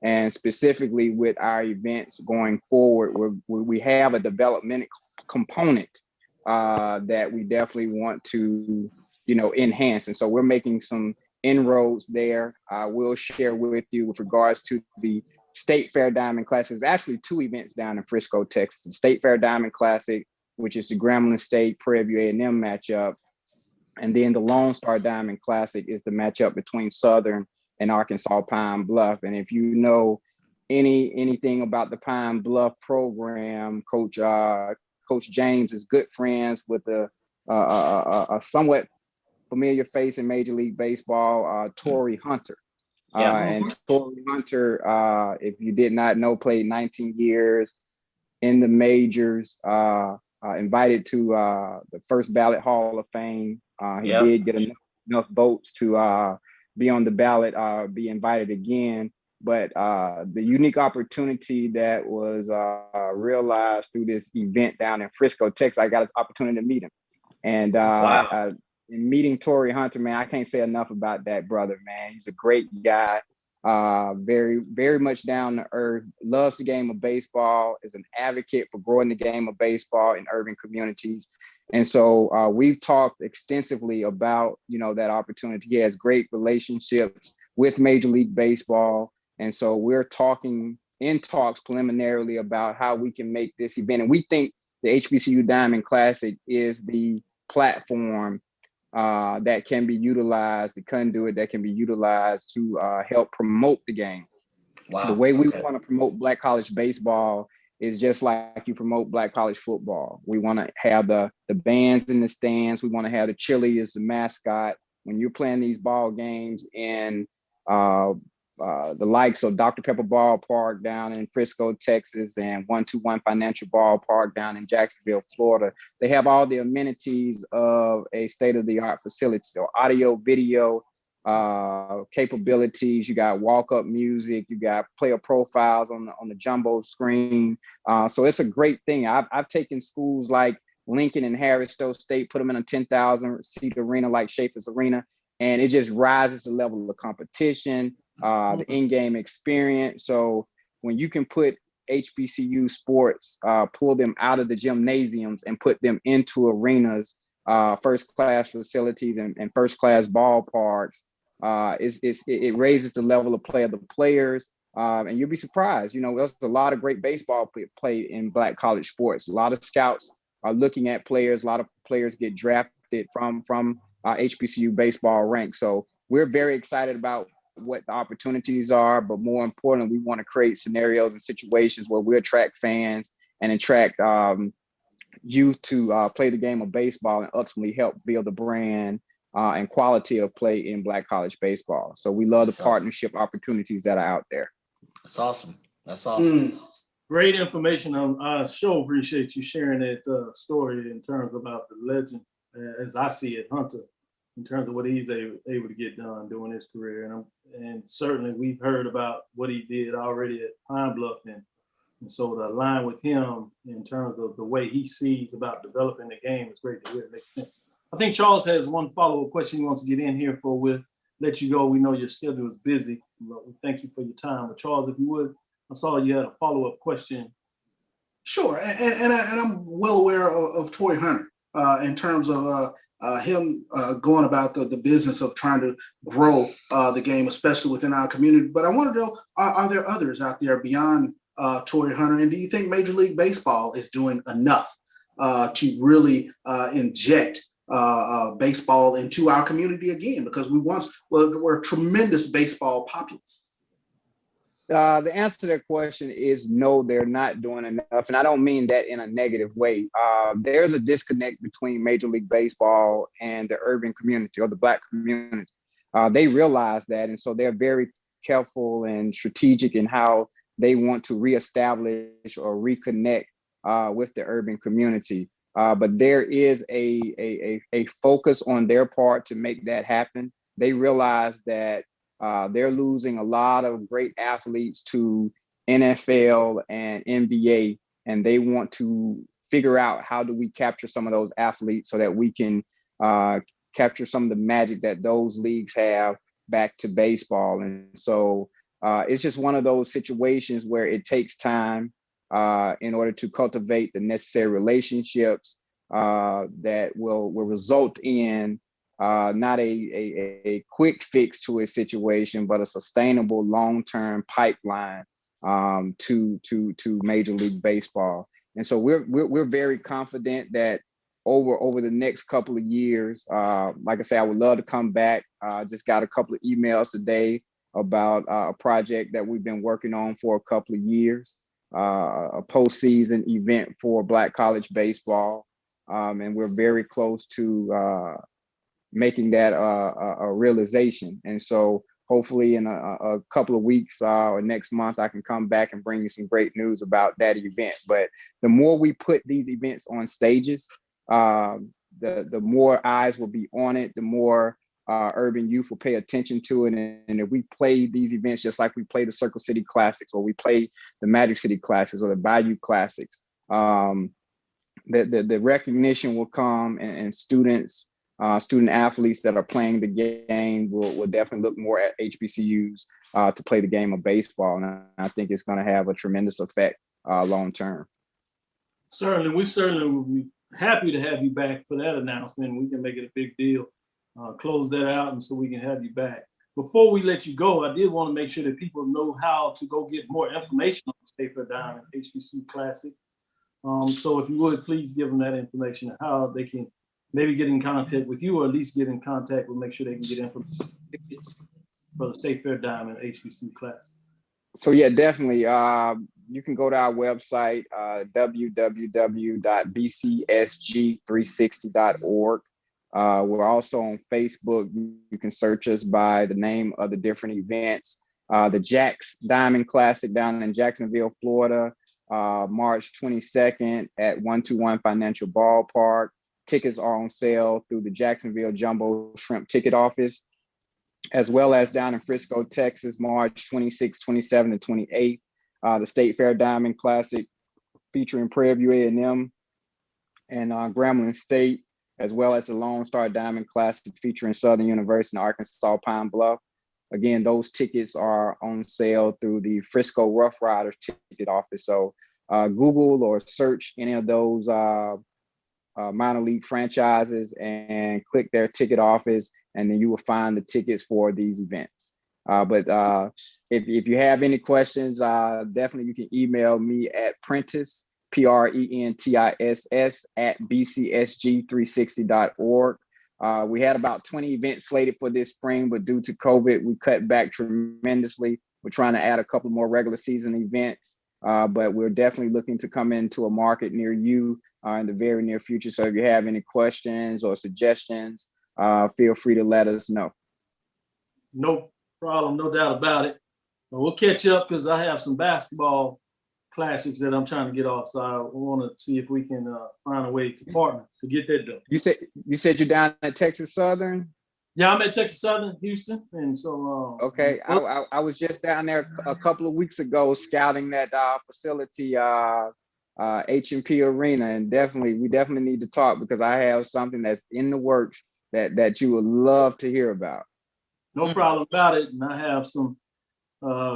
And specifically with our events going forward, we have a development component that we definitely want to enhance. And so we're making some inroads there. I will share with you with regards to the State Fair Diamond Classic. There's actually 2 events down in Frisco, Texas. The State Fair Diamond Classic, which is the Grambling State Prairie View A&M matchup. And then the Lone Star Diamond Classic is the matchup between Southern and Arkansas Pine Bluff. And if you know anything about the Pine Bluff program, Coach James is good friends with a somewhat familiar face in Major League Baseball, Torrey Hunter. And Torrey Hunter, if you did not know, played 19 years in the majors, invited to the first ballot Hall of Fame. He did get enough votes to be on the ballot, be invited again. But the unique opportunity that was realized through this event down in Frisco, Texas, I got an opportunity to meet him. And in meeting Torrey Hunter, man, I can't say enough about that brother, man. He's a great guy, very, very much down to earth, loves the game of baseball, is an advocate for growing the game of baseball in urban communities. And so we've talked extensively about, that opportunity. He has great relationships with Major League Baseball. And so we're in talks preliminarily about how we can make this event. And we think the HBCU Diamond Classic is the platform that can be utilized, the conduit that can be utilized to help promote the game. Wow. The way we want to promote Black college baseball is just like you promote Black college football. We want to have the bands in the stands. We want to have the cheerleaders, the mascot. When you're playing these ball games in the likes of Dr. Pepper Ballpark down in Frisco, Texas, and 121 Financial Ballpark down in Jacksonville, Florida, they have all the amenities of a state-of-the-art facility. So audio, video capabilities. You got walk-up music. You got player profiles on the jumbo screen. So it's a great thing. I've taken schools like Lincoln and Harris Stowe State, put them in a 10,000 seat arena like Schaefer's Arena, and it just rises the level of competition, the in-game experience. So when you can put HBCU sports, pull them out of the gymnasiums and put them into arenas, first-class facilities and first-class ballparks, it raises the level of play of the players. And you'll be surprised. There's a lot of great baseball played in Black college sports. A lot of scouts are looking at players. A lot of players get drafted from HBCU baseball ranks. So we're very excited about what the opportunities are, but more importantly, we want to create scenarios and situations where we attract fans and attract youth to play the game of baseball and ultimately help build the brand and quality of play in Black college baseball. So we love the partnership opportunities that are out there. That's awesome. That's awesome. Great information. I sure appreciate you sharing that story in terms about the legend, as I see it, Hunter, in terms of what he's able to get done during his career. And certainly we've heard about what he did already at Pine Bluff. And so to align with him in terms of the way he sees about developing the game is great to hear. It makes sense. I think Charles has one follow-up question he wants to get in here for. We'll let you go. We know your schedule is busy, but we thank you for your time. But Charles, if you would, I saw you had a follow-up question. Sure, and I'm well aware of Torrey Hunter in terms of him going about the business of trying to grow the game, especially within our community. But I want to know, are there others out there beyond Torrey Hunter? And do you think Major League Baseball is doing enough to really inject baseball into our community again? Because we're a tremendous baseball populace. The answer to that question is no, they're not doing enough. And I don't mean that in a negative way. There's a disconnect between Major League Baseball and the urban community or the Black community. They realize that. And so they're very careful and strategic in how they want to reestablish or reconnect with the urban community. But there is a focus on their part to make that happen. They realize that they're losing a lot of great athletes to NFL and NBA, and they want to figure out how do we capture some of those athletes so that we can capture some of the magic that those leagues have back to baseball. And so it's just one of those situations where it takes time in order to cultivate the necessary relationships that will result in not a quick fix to a situation, but a sustainable long-term pipeline to Major League Baseball. And so we're very confident that over the next couple of years, like I say, I would love to come back. Just got a couple of emails today about a project that we've been working on for a couple of years, a postseason event for Black college baseball. And we're very close to making that a realization. And so hopefully in a couple of weeks or next month, I can come back and bring you some great news about that event. But the more we put these events on stages, the more eyes will be on it, the more urban youth will pay attention to it. And if we play these events just like we play the Circle City Classics, or we play the Magic City Classics, or the Bayou Classics, the recognition will come, and student athletes that are playing the game will definitely look more at HBCUs to play the game of baseball. And I think it's going to have a tremendous effect long term. Certainly, we certainly will be happy to have you back for that announcement. We can make it a big deal, close that out, and so we can have you back. Before we let you go, I did want to make sure that people know how to go get more information on the State Fair Diamond HBCU Classic. So if you would, please give them that information and how they can maybe get in contact with you, or at least get in contact with, make sure they can get information for the State Fair Diamond HBCU Classic. So yeah, definitely. You can go to our website, www.bcsg360.org. We're also on Facebook. You can search us by the name of the different events. The Jax Diamond Classic down in Jacksonville, Florida, March 22nd at 121 Financial Ballpark. Tickets are on sale through the Jacksonville Jumbo Shrimp Ticket Office, as well as down in Frisco, Texas, March 26, 27, and 28. The State Fair Diamond Classic featuring Prairie View A&M and Grambling State, as well as the Lone Star Diamond Classic featuring Southern University and Arkansas Pine Bluff. Again, those tickets are on sale through the Frisco Rough Riders Ticket Office. So Google or search any of those minor league franchises and click their ticket office, and then you will find the tickets for these events. But if you have any questions, definitely you can email me at Prentiss, Prentiss at bcsg360.org. We had about 20 events slated for this spring, but due to COVID, we cut back tremendously. We're trying to add a couple more regular season events, but we're definitely looking to come into a market near you in the very near future. So if you have any questions or suggestions, feel free to let us know. No problem, no doubt about it. We'll catch up because I have some basketball classics that I'm trying to get off. So I want to see if we can find a way to partner to get that done. You said you're down at Texas Southern? Yeah, I'm at Texas Southern, Houston, and so. Okay, I was just down there a couple of weeks ago scouting that facility, H&P Arena, and we definitely need to talk because I have something that's in the works that you would love to hear about. No problem about it, and I have some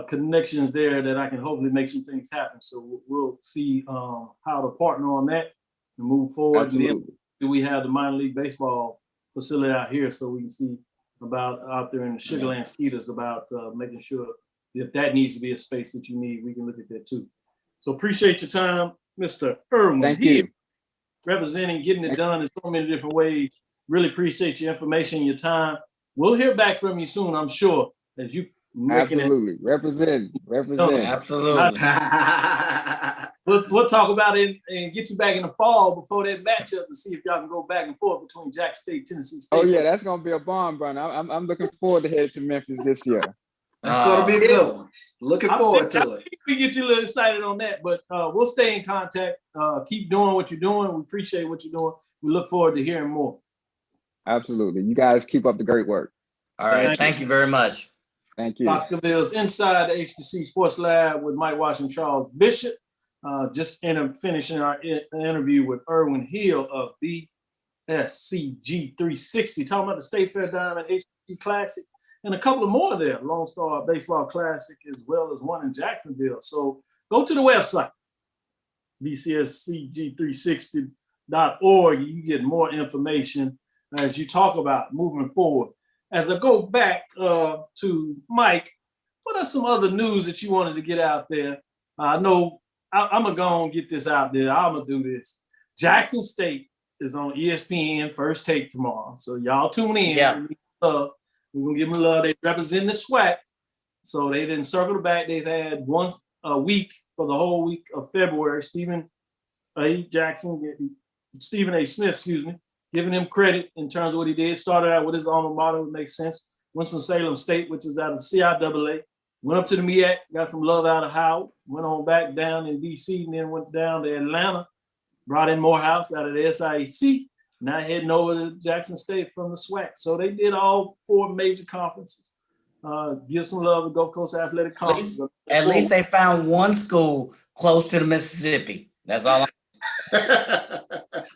connections there that I can hopefully make some things happen. So we'll see how to partner on that and move forward. Absolutely. And then we have the minor league baseball facility out here, so we can see about out there in the Sugarland Skeeters about making sure if that needs to be a space that you need, we can look at that too. So appreciate your time, Mr. Erwin. Thank you. Representing, getting it done in so many different ways. Really appreciate your information, your time. We'll hear back from you soon, I'm sure, as you absolutely represent. Absolutely. We'll talk about it and get you back in the fall before that matchup to see if y'all can go back and forth between Jackson State, Tennessee State. Oh yeah, that's gonna be a bomb run. I'm looking forward to heading to Memphis this year. That's gonna be a good one. Looking forward to it. We get you a little excited on that, but we'll stay in contact. Keep doing what you're doing. We appreciate what you're doing. We look forward to hearing more. Absolutely. You guys keep up the great work. All right. Thank you very much. Thank you. Dr. Cavill's inside the HBCU Sports Lab with Mike Washington, Charles Bishop. Just finishing our interview with Erwin Hill of BSCG 360, talking about the State Fair Diamond HBCU Classic and a couple of more there, Lone Star Baseball Classic, as well as one in Jacksonville. So go to the website, bcscg360.org. You get more information as you talk about moving forward. As I go back to Mike, what are some other news that you wanted to get out there? I know I'm going to go and get this out there. I'm going to do this. Jackson State is on ESPN First Take tomorrow. So y'all tune in. Yeah. We're going to give them love. They represent the SWAC. So they didn't circle back. They've had once a week for the whole week of February. Stephen A. Smith, giving him credit in terms of what he did. Started out with his alma mater, would make sense. Winston-Salem State, which is out of CIAA. Went up to the MEAC, got some love out of Howard. Went on back down in D.C. and then went down to Atlanta. Brought in Morehouse out of the SIAC. Now heading over to Jackson State from the SWAC. So they did all 4 major conferences. Give some love to Gulf Coast Athletic Conference. At least they found one school close to the Mississippi. That's all.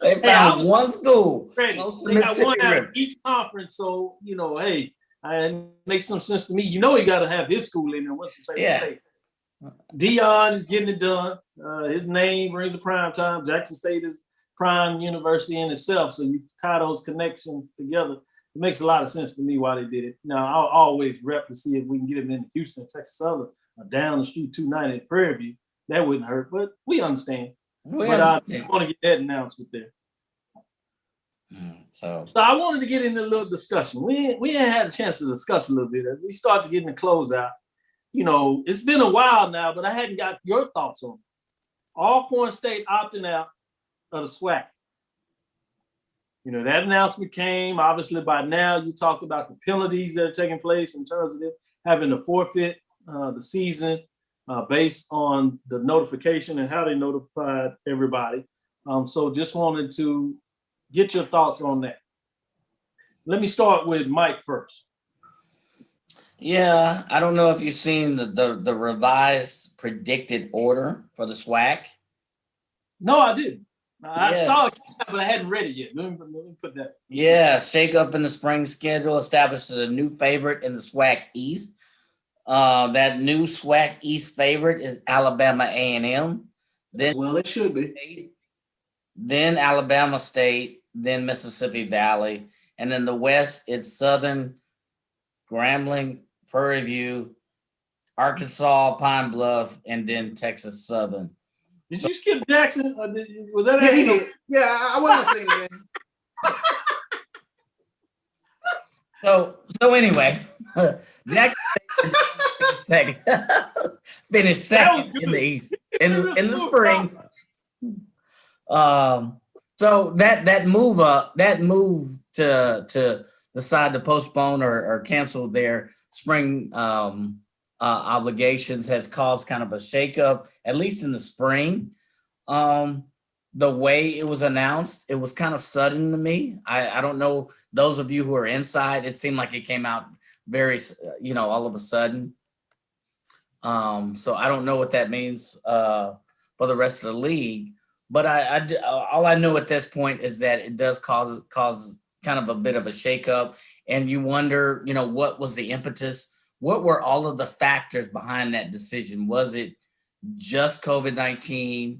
They found one school close to the Mississippi one out of River. each conference. So, hey, it makes some sense to me. You got to have his school in there. Yeah. Dion is getting it done. His name rings a prime time. Jackson State is prime university in itself. So you tie those connections together. It makes a lot of sense to me why they did it. Now, I'll always rep to see if we can get him into Houston, Texas Southern, or down the street 290 at Prairie View. That wouldn't hurt, but we understand. I want to get that announcement there. So I wanted to get into a little discussion. We ain't had a chance to discuss a little bit as we start to get in the closeout. It's been a while now, but I hadn't got your thoughts on it. Alcorn State opting out of the SWAC. That announcement came. Obviously, by now you talked about the penalties that are taking place in terms of it having to forfeit the season based on the notification and how they notified everybody. So just wanted to get your thoughts on that. Let me start with Mike first. Yeah, I don't know if you've seen the revised predicted order for the SWAC. No, I didn't. I Yes. saw it, but I hadn't read it yet. Let me put that. Yeah, shake up in the spring schedule establishes a new favorite in the SWAC East. That new SWAC East favorite is Alabama A&M. Well, it should be. Then Alabama State, then Mississippi Valley, and in the West, it's Southern, Grambling, Prairie View, Arkansas, Pine Bluff, and then Texas Southern. Did you skip Jackson? Was that? Yeah, he did. Yeah, I wasn't saying again. So anyway, Jackson State finished second in the East in the spring. So that move to decide to postpone or cancel their spring obligations has caused kind of a shakeup, at least in the spring. The way it was announced, it was kind of sudden to me. I don't know, those of you who are inside, it seemed like it came out very, all of a sudden. So I don't know what that means for the rest of the league. But all I know at this point is that it does cause kind of a bit of a shakeup, and you wonder, what was the impetus? What were all of the factors behind that decision? Was it just COVID-19?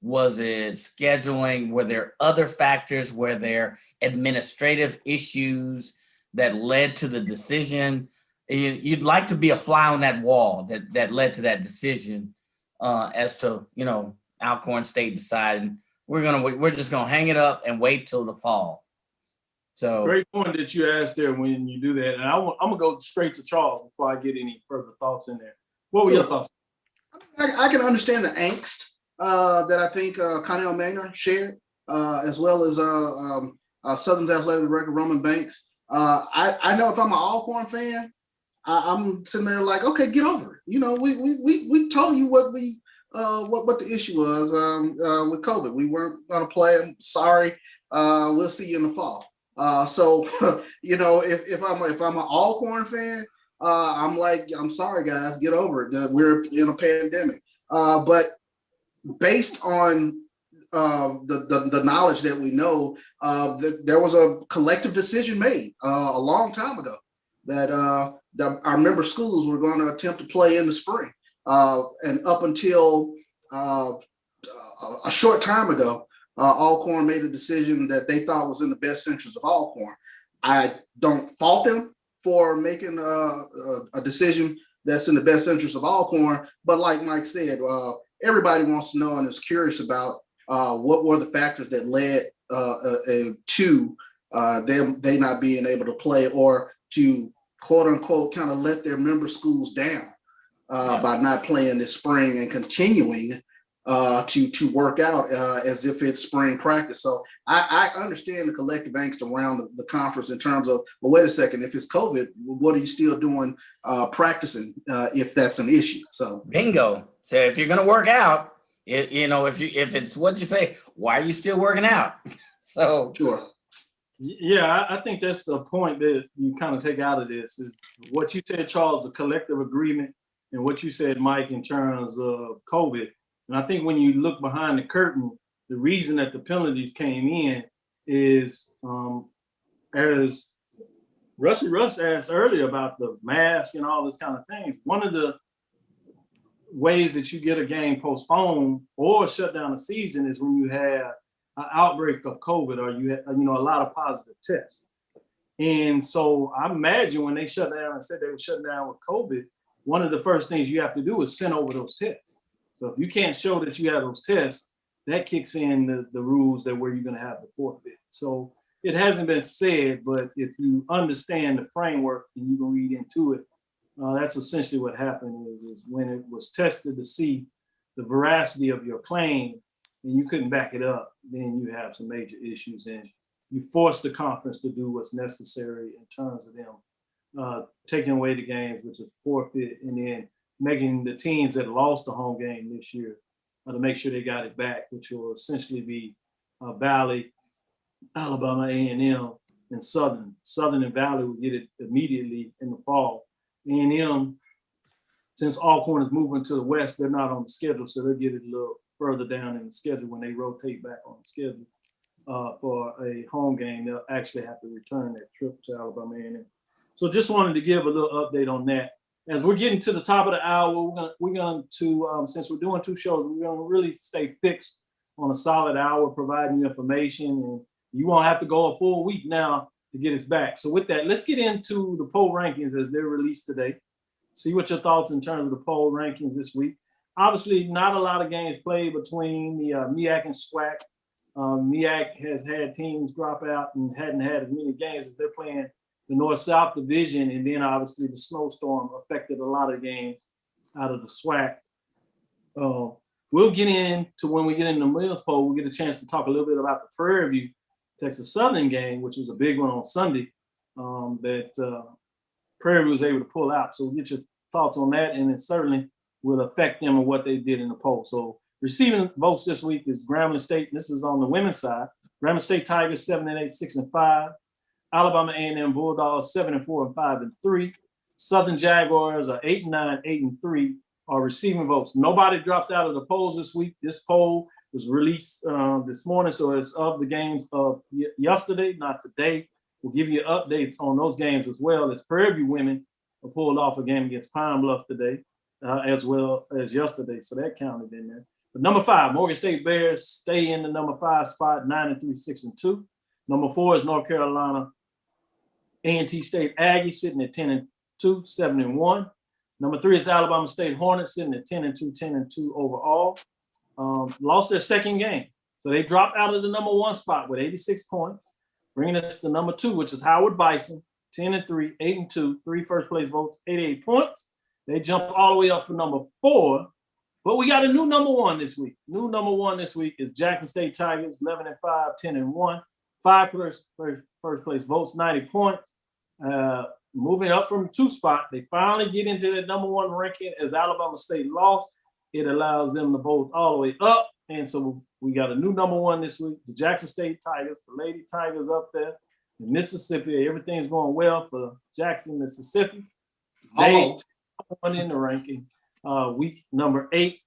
Was it scheduling? Were there other factors? Were there administrative issues that led to the decision? You'd like to be a fly on that wall that led to that decision as to, Alcorn State deciding we're just gonna hang it up and wait till the fall. So great point that you asked there when you do that, and I'm gonna go straight to Charles before I get any further thoughts in there. What were your thoughts? I can understand the angst that I think Connell Maynard shared, as well as Southern's athletic director Roman Banks. I know if I'm an Alcorn fan, I'm sitting there like, okay, get over it. We told you what the issue was with COVID. We weren't going to play. I'm sorry. We'll see you in the fall. So if I'm an Alcorn fan, I'm like, I'm sorry guys, get over it. We're in a pandemic. But based on the knowledge that we know, there was a collective decision made a long time ago that our member schools were going to attempt to play in the spring. And up until a short time ago, Alcorn made a decision that they thought was in the best interest of Alcorn. I don't fault them for making a decision that's in the best interest of Alcorn, but like Mike said, everybody wants to know and is curious about what were the factors that led to they not being able to play or to quote unquote kind of let their member schools down by not playing this spring and continuing to work out as if it's spring practice. So I understand the collective angst around the conference in terms of, well, wait a second, if it's COVID, what are you still doing practicing if that's an issue? So bingo. So if you're gonna work out, if it's what you say, why are you still working out? So sure. Yeah, I think that's the point that you kind of take out of this is what you said, Charles, a collective agreement, and what you said, Mike, in terms of COVID. And I think when you look behind the curtain, the reason that the penalties came in is, as Rusty Russ asked earlier about the mask and all this kind of things, one of the ways that you get a game postponed or shut down a season is when you have an outbreak of COVID or you have, a lot of positive tests. And so I imagine when they shut down and said they were shutting down with COVID, one of the first things you have to do is send over those tests. So if you can't show that you have those tests, that kicks in the rules that where you're going to have the forfeit. So it hasn't been said, but if you understand the framework and you can read into it, that's essentially what happened is when it was tested to see the veracity of your claim and you couldn't back it up, then you have some major issues and you force the conference to do what's necessary in terms of them taking away the games, which is forfeit, and then making the teams that lost the home game this year to make sure they got it back, which will essentially be Valley, Alabama A&M, and Southern. Southern and Valley will get it immediately in the fall. A&M, since Alcorn is moving to the west, they're not on the schedule, so they'll get it a little further down in the schedule when they rotate back on the schedule for a home game. They'll actually have to return that trip to Alabama A&M. So just wanted to give a little update on that. As we're getting to the top of the hour, we're going to since we're doing two shows, we're going to really stay fixed on a solid hour, providing you information, and you won't have to go a full week now to get us back. So with that, let's get into the poll rankings as they're released today. See what your thoughts in terms of the poll rankings this week. Obviously, not a lot of games played between the MEAC and SWAC. MEAC has had teams drop out and hadn't had as many games as they're playing the North-South division, and then obviously the snowstorm affected a lot of games out of the SWAC. We'll get into, when we get into the Mills poll, we'll get a chance to talk a little bit about the Prairie View Texas Southern game, which was a big one on Sunday that Prairie View was able to pull out. So we'll get your thoughts on that, and it certainly will affect them and what they did in the poll. So receiving votes this week is Grambling State. This is on the women's side. Grambling State Tigers 7-8, 6-5. Alabama A&M Bulldogs 7-4, 5-3. Southern Jaguars are 8-9, 8-3 are receiving votes. Nobody dropped out of the polls this week. This poll was released this morning, so it's of the games of yesterday, not today. We'll give you updates on those games as well. As Prairie View women pulled off a game against Pine Bluff today, as well as yesterday, so that counted in there. But number 5, Morgan State Bears stay in the number 5 spot, 9-3, 6-2. Number 4 is North Carolina A&T State Aggies sitting at 10-2, 7-1. Number 3 is Alabama State Hornets sitting at 10-2, 10-2 overall. Lost their second game. So they dropped out of the number 1 spot with 86 points, bringing us to number 2, which is Howard Bison, 10-3, 8-2, 3 first place votes, 88 points. They jumped all the way up for number 4. But we got a new number 1 this week. New number 1 this week is Jackson State Tigers, 11-5, 10-1. 5 first place votes, 90 points. Moving up from 2 spot, they finally get into the number 1 ranking as Alabama State lost. It allows them to vote all the way up. And so we got a new number 1 this week, the Jackson State Tigers, the Lady Tigers up there in Mississippi. Everything's going well for Jackson, Mississippi. They one in the ranking. Week number 8.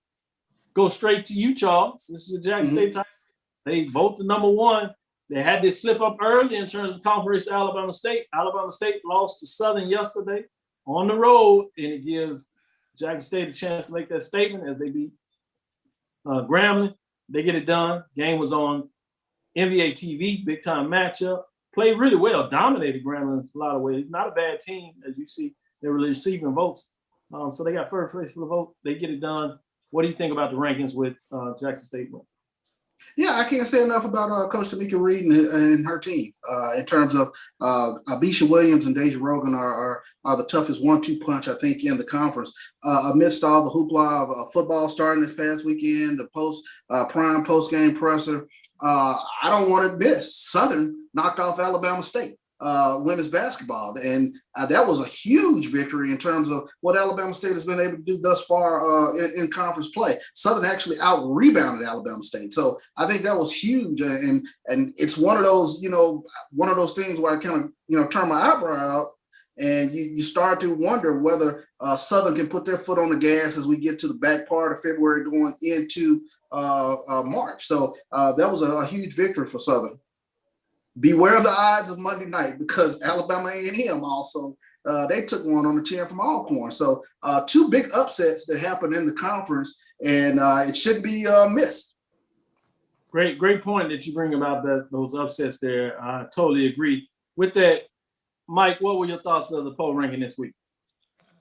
Go straight to you, Charles. This is your Jackson State Tigers. They vote to number 1. They had this slip up early in terms of conference to Alabama State. Alabama State lost to Southern yesterday on the road, and it gives Jackson State a chance to make that statement as they beat Grambling. They get it done. Game was on NBA TV, big time matchup. Played really well, dominated Grambling in a lot of ways. Not a bad team, as you see. They're receiving votes. So they got first place for the vote. They get it done. What do you think about the rankings with Jackson State? Yeah, I can't say enough about Coach Tamika Reed and her team in terms of Abisha Williams and Deja Rogan are the toughest 1-2 punch, I think, in the conference. Amidst all the hoopla of football starting this past weekend, the prime post-game presser, I don't want to miss. Southern knocked off Alabama State women's basketball, and that was a huge victory in terms of what Alabama State has been able to do thus far in conference play. Southern actually out-rebounded Alabama State, so I think that was huge, and it's one of those things where I kind of turn my eyebrow out, and you start to wonder whether Southern can put their foot on the gas as we get to the back part of February going into March. So that was a huge victory for Southern. Beware of the odds of Monday night, because Alabama A&M also, they took one on the chin from Alcorn. So 2 big upsets that happened in the conference, and it shouldn't be missed. Great point that you bring about those upsets there. I totally agree. With that, Mike, what were your thoughts of the poll ranking this week?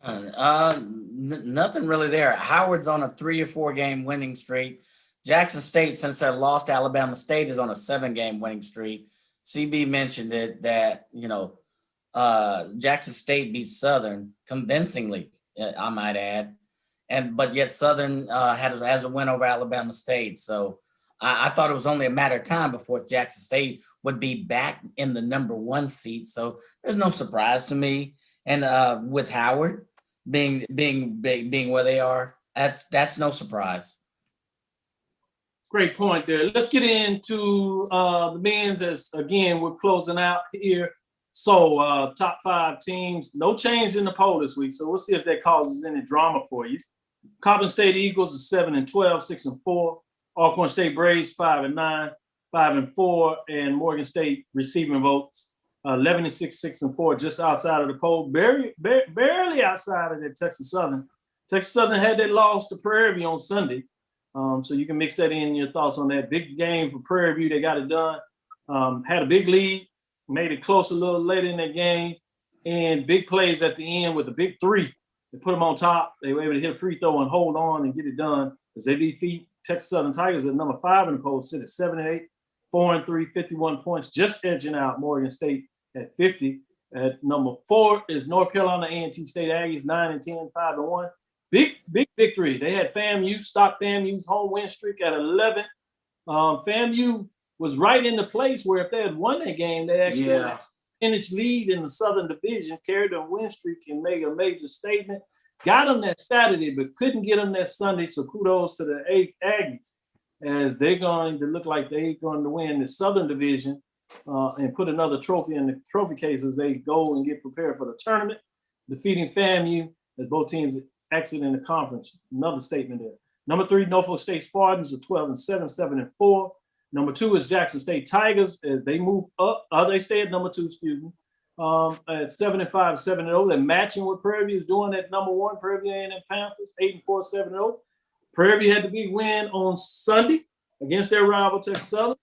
Nothing really there. Howard's on a 3 or 4 game winning streak. Jackson State, since they lost to Alabama State, is on a 7-game winning streak. CB mentioned it that, Jackson State beat Southern convincingly, I might add. But yet Southern has a win over Alabama State. So I thought it was only a matter of time before Jackson State would be back in the number 1 seat. So there's no surprise to me. And with Howard being where they are, that's no surprise. Great point there. Let's get into the men's as, again, we're closing out here. So top 5 teams, no change in the poll this week. So we'll see if that causes any drama for you. Coppin State Eagles is 7-12, 6-4. Alcorn State Braves 5-9, 5-4. And Morgan State receiving votes 11-6, 6-4, just outside of the poll. Barely outside of that Texas Southern. Texas Southern had that loss to Prairie View on Sunday. So you can mix that in your thoughts on that. Big game for Prairie View. They got it done. Had a big lead, made it close a little later in that game, and big plays at the end with a big 3. They put them on top. They were able to hit a free throw and hold on and get it done as they defeat Texas Southern Tigers at number 5 in the poll, sit at 7-8, 4-3, 51 points, just edging out Morgan State at 50. At number 4 is North Carolina A&T State Aggies, 9-10, 5-1. Big victory. They had FAMU, stopped FAMU's home win streak at 11. FAMU was right in the place where if they had won that game, they actually finished lead in the Southern Division, carried their win streak and made a major statement. Got them that Saturday, but couldn't get them that Sunday. So kudos to the Aggies, as they're going to look like they're going to win the Southern Division and put another trophy in the trophy case as they go and get prepared for the tournament, defeating FAMU as both teams exit in the conference. Another statement there. Number 3, Norfolk State Spartans are 12-7, 7-4. Number 2 is Jackson State Tigers as they move up. They stay at number 2, excuse me. At 7-5, 7-0. They're matching what Prairie View is doing at number 1, Prairie View A&M Panthers, 8-4, 7-0. Prairie View had the big win on Sunday against their rival Texas Southern.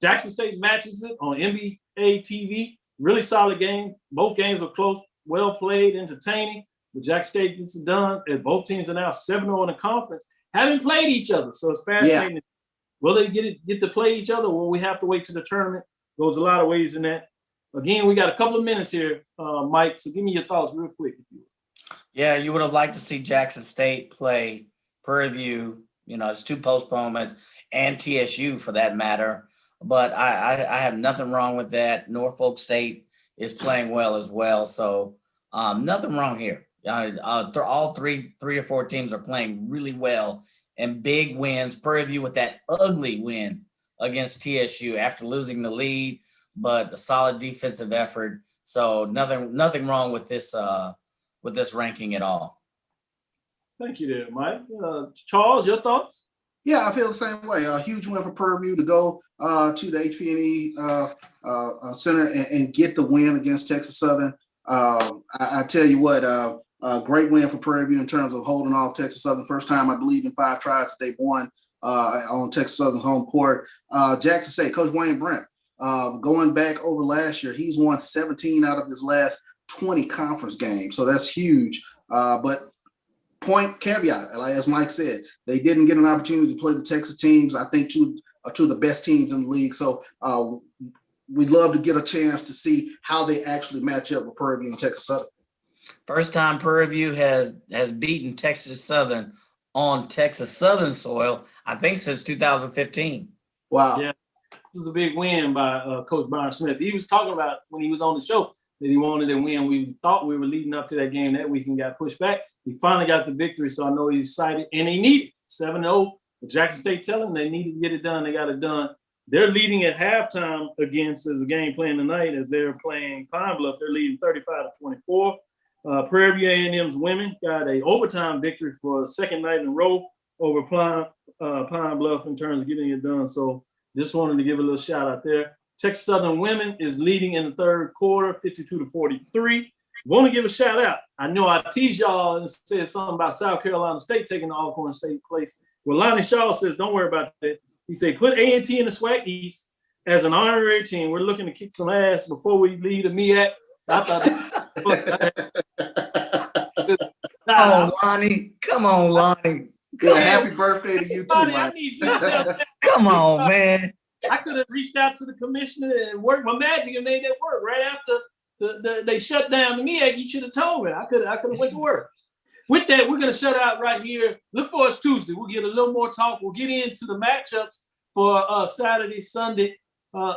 Jackson State matches it on NBA TV. Really solid game. Both games were close, well played, entertaining. But Jackson State gets it done, and both teams are now 7-0 in the conference, haven't played each other. So it's fascinating. Yeah. Will they get to play each other? Well, we have to wait to the tournament. Goes a lot of ways in that. Again, we got a couple of minutes here, Mike. So give me your thoughts real quick, if you would. Yeah, you would have liked to see Jackson State play Prairie View. It's 2 postponements, and TSU for that matter. But I have nothing wrong with that. Norfolk State is playing well as well. So nothing wrong here. All three or four teams are playing really well and big wins. Prairie View with that ugly win against TSU after losing the lead, but a solid defensive effort. So nothing wrong with this ranking at all. Thank you there, Mike. Charles, your thoughts? Yeah, I feel the same way. A huge win for Prairie View to go to the HPNE Center and get the win against Texas Southern. I tell you what, great win for Prairie View in terms of holding off Texas Southern. First time, I believe, in 5 tries they've won on Texas Southern home court. Jackson State, Coach Wayne Brent, going back over last year, he's won 17 out of his last 20 conference games. So that's huge. But point caveat, like as Mike said, they didn't get an opportunity to play the Texas teams. I think two of the best teams in the league. So we'd love to get a chance to see how they actually match up with Prairie View and Texas Southern. First time Prairie View has beaten Texas Southern on Texas Southern soil, I think since 2015. Wow. Yeah, this is a big win by Coach Byron Smith. He was talking about when he was on the show that he wanted to win. We thought we were leading up to that game that week and got pushed back. He finally got the victory, so I know he's excited, and he needed 7-0. Jackson State telling them they needed to get it done. They got it done. They're leading at halftime against as a game playing tonight as they're playing Pine Bluff. They're leading 35-24. Prairie View A&M's women got a overtime victory for the second night in a row over Pine Bluff in terms of getting it done. So just wanted to give a little shout out there. Texas Southern women is leading in the third quarter, 52-43. Want to give a shout out. I know I teased y'all and said something about South Carolina State taking the Alcorn State place. Well, Lonnie Shaw says, don't worry about that. He said, put A&T in the SWAC East as an honorary team. We're looking to kick some ass before we leave the MEAC. I thought Come on, Lonnie. Come on, Lonnie. Yeah, happy birthday to you too, Mike. Come on, man. I could have reached out to the commissioner and worked my magic and made that work right after they shut down the MEAC. You should have told me. I could have went to work. With that, we're going to shut out right here. Look for us Tuesday. We'll get a little more talk. We'll get into the matchups for Saturday, Sunday.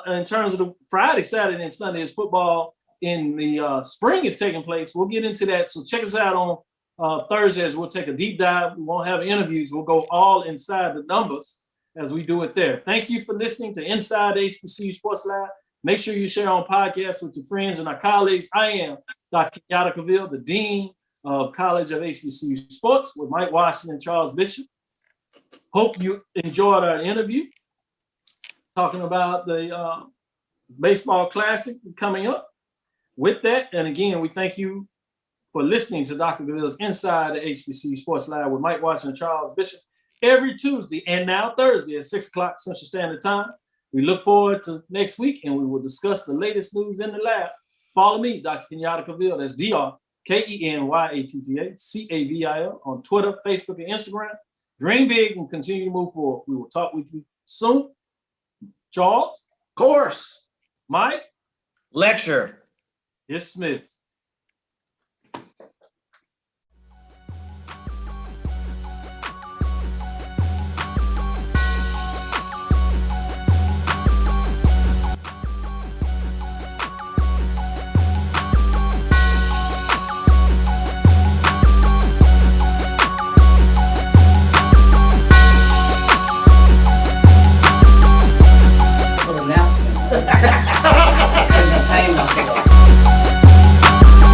In terms of the Friday, Saturday, and Sunday is football in the spring is taking place. We'll get into that. So check us out on Thursdays. We'll take a deep dive. We won't have interviews. We'll go all inside the numbers as we do it there. Thank you for listening to Inside HBCU Sports Lab. Make sure you share on podcasts with your friends and our colleagues. I am Dr. Kenyatta Cavil, the Dean of College of HBCU Sports with Mike Washington and Charles Bishop. Hope you enjoyed our interview talking about the Baseball Classic coming up. With that, and again, we thank you for listening to Dr. Cavil's Inside the HBCU Sports Lab with Mike Washington and Charles Bishop every Tuesday and now Thursday at 6 o'clock Central Standard Time. We look forward to next week, and we will discuss the latest news in the lab. Follow me, Dr. Kenyatta Cavil. That's DrKenyattacavil on Twitter, Facebook, and Instagram. Dream big and continue to move forward. We will talk with you soon. Charles? Course. Mike? Lecture. It's Smiths.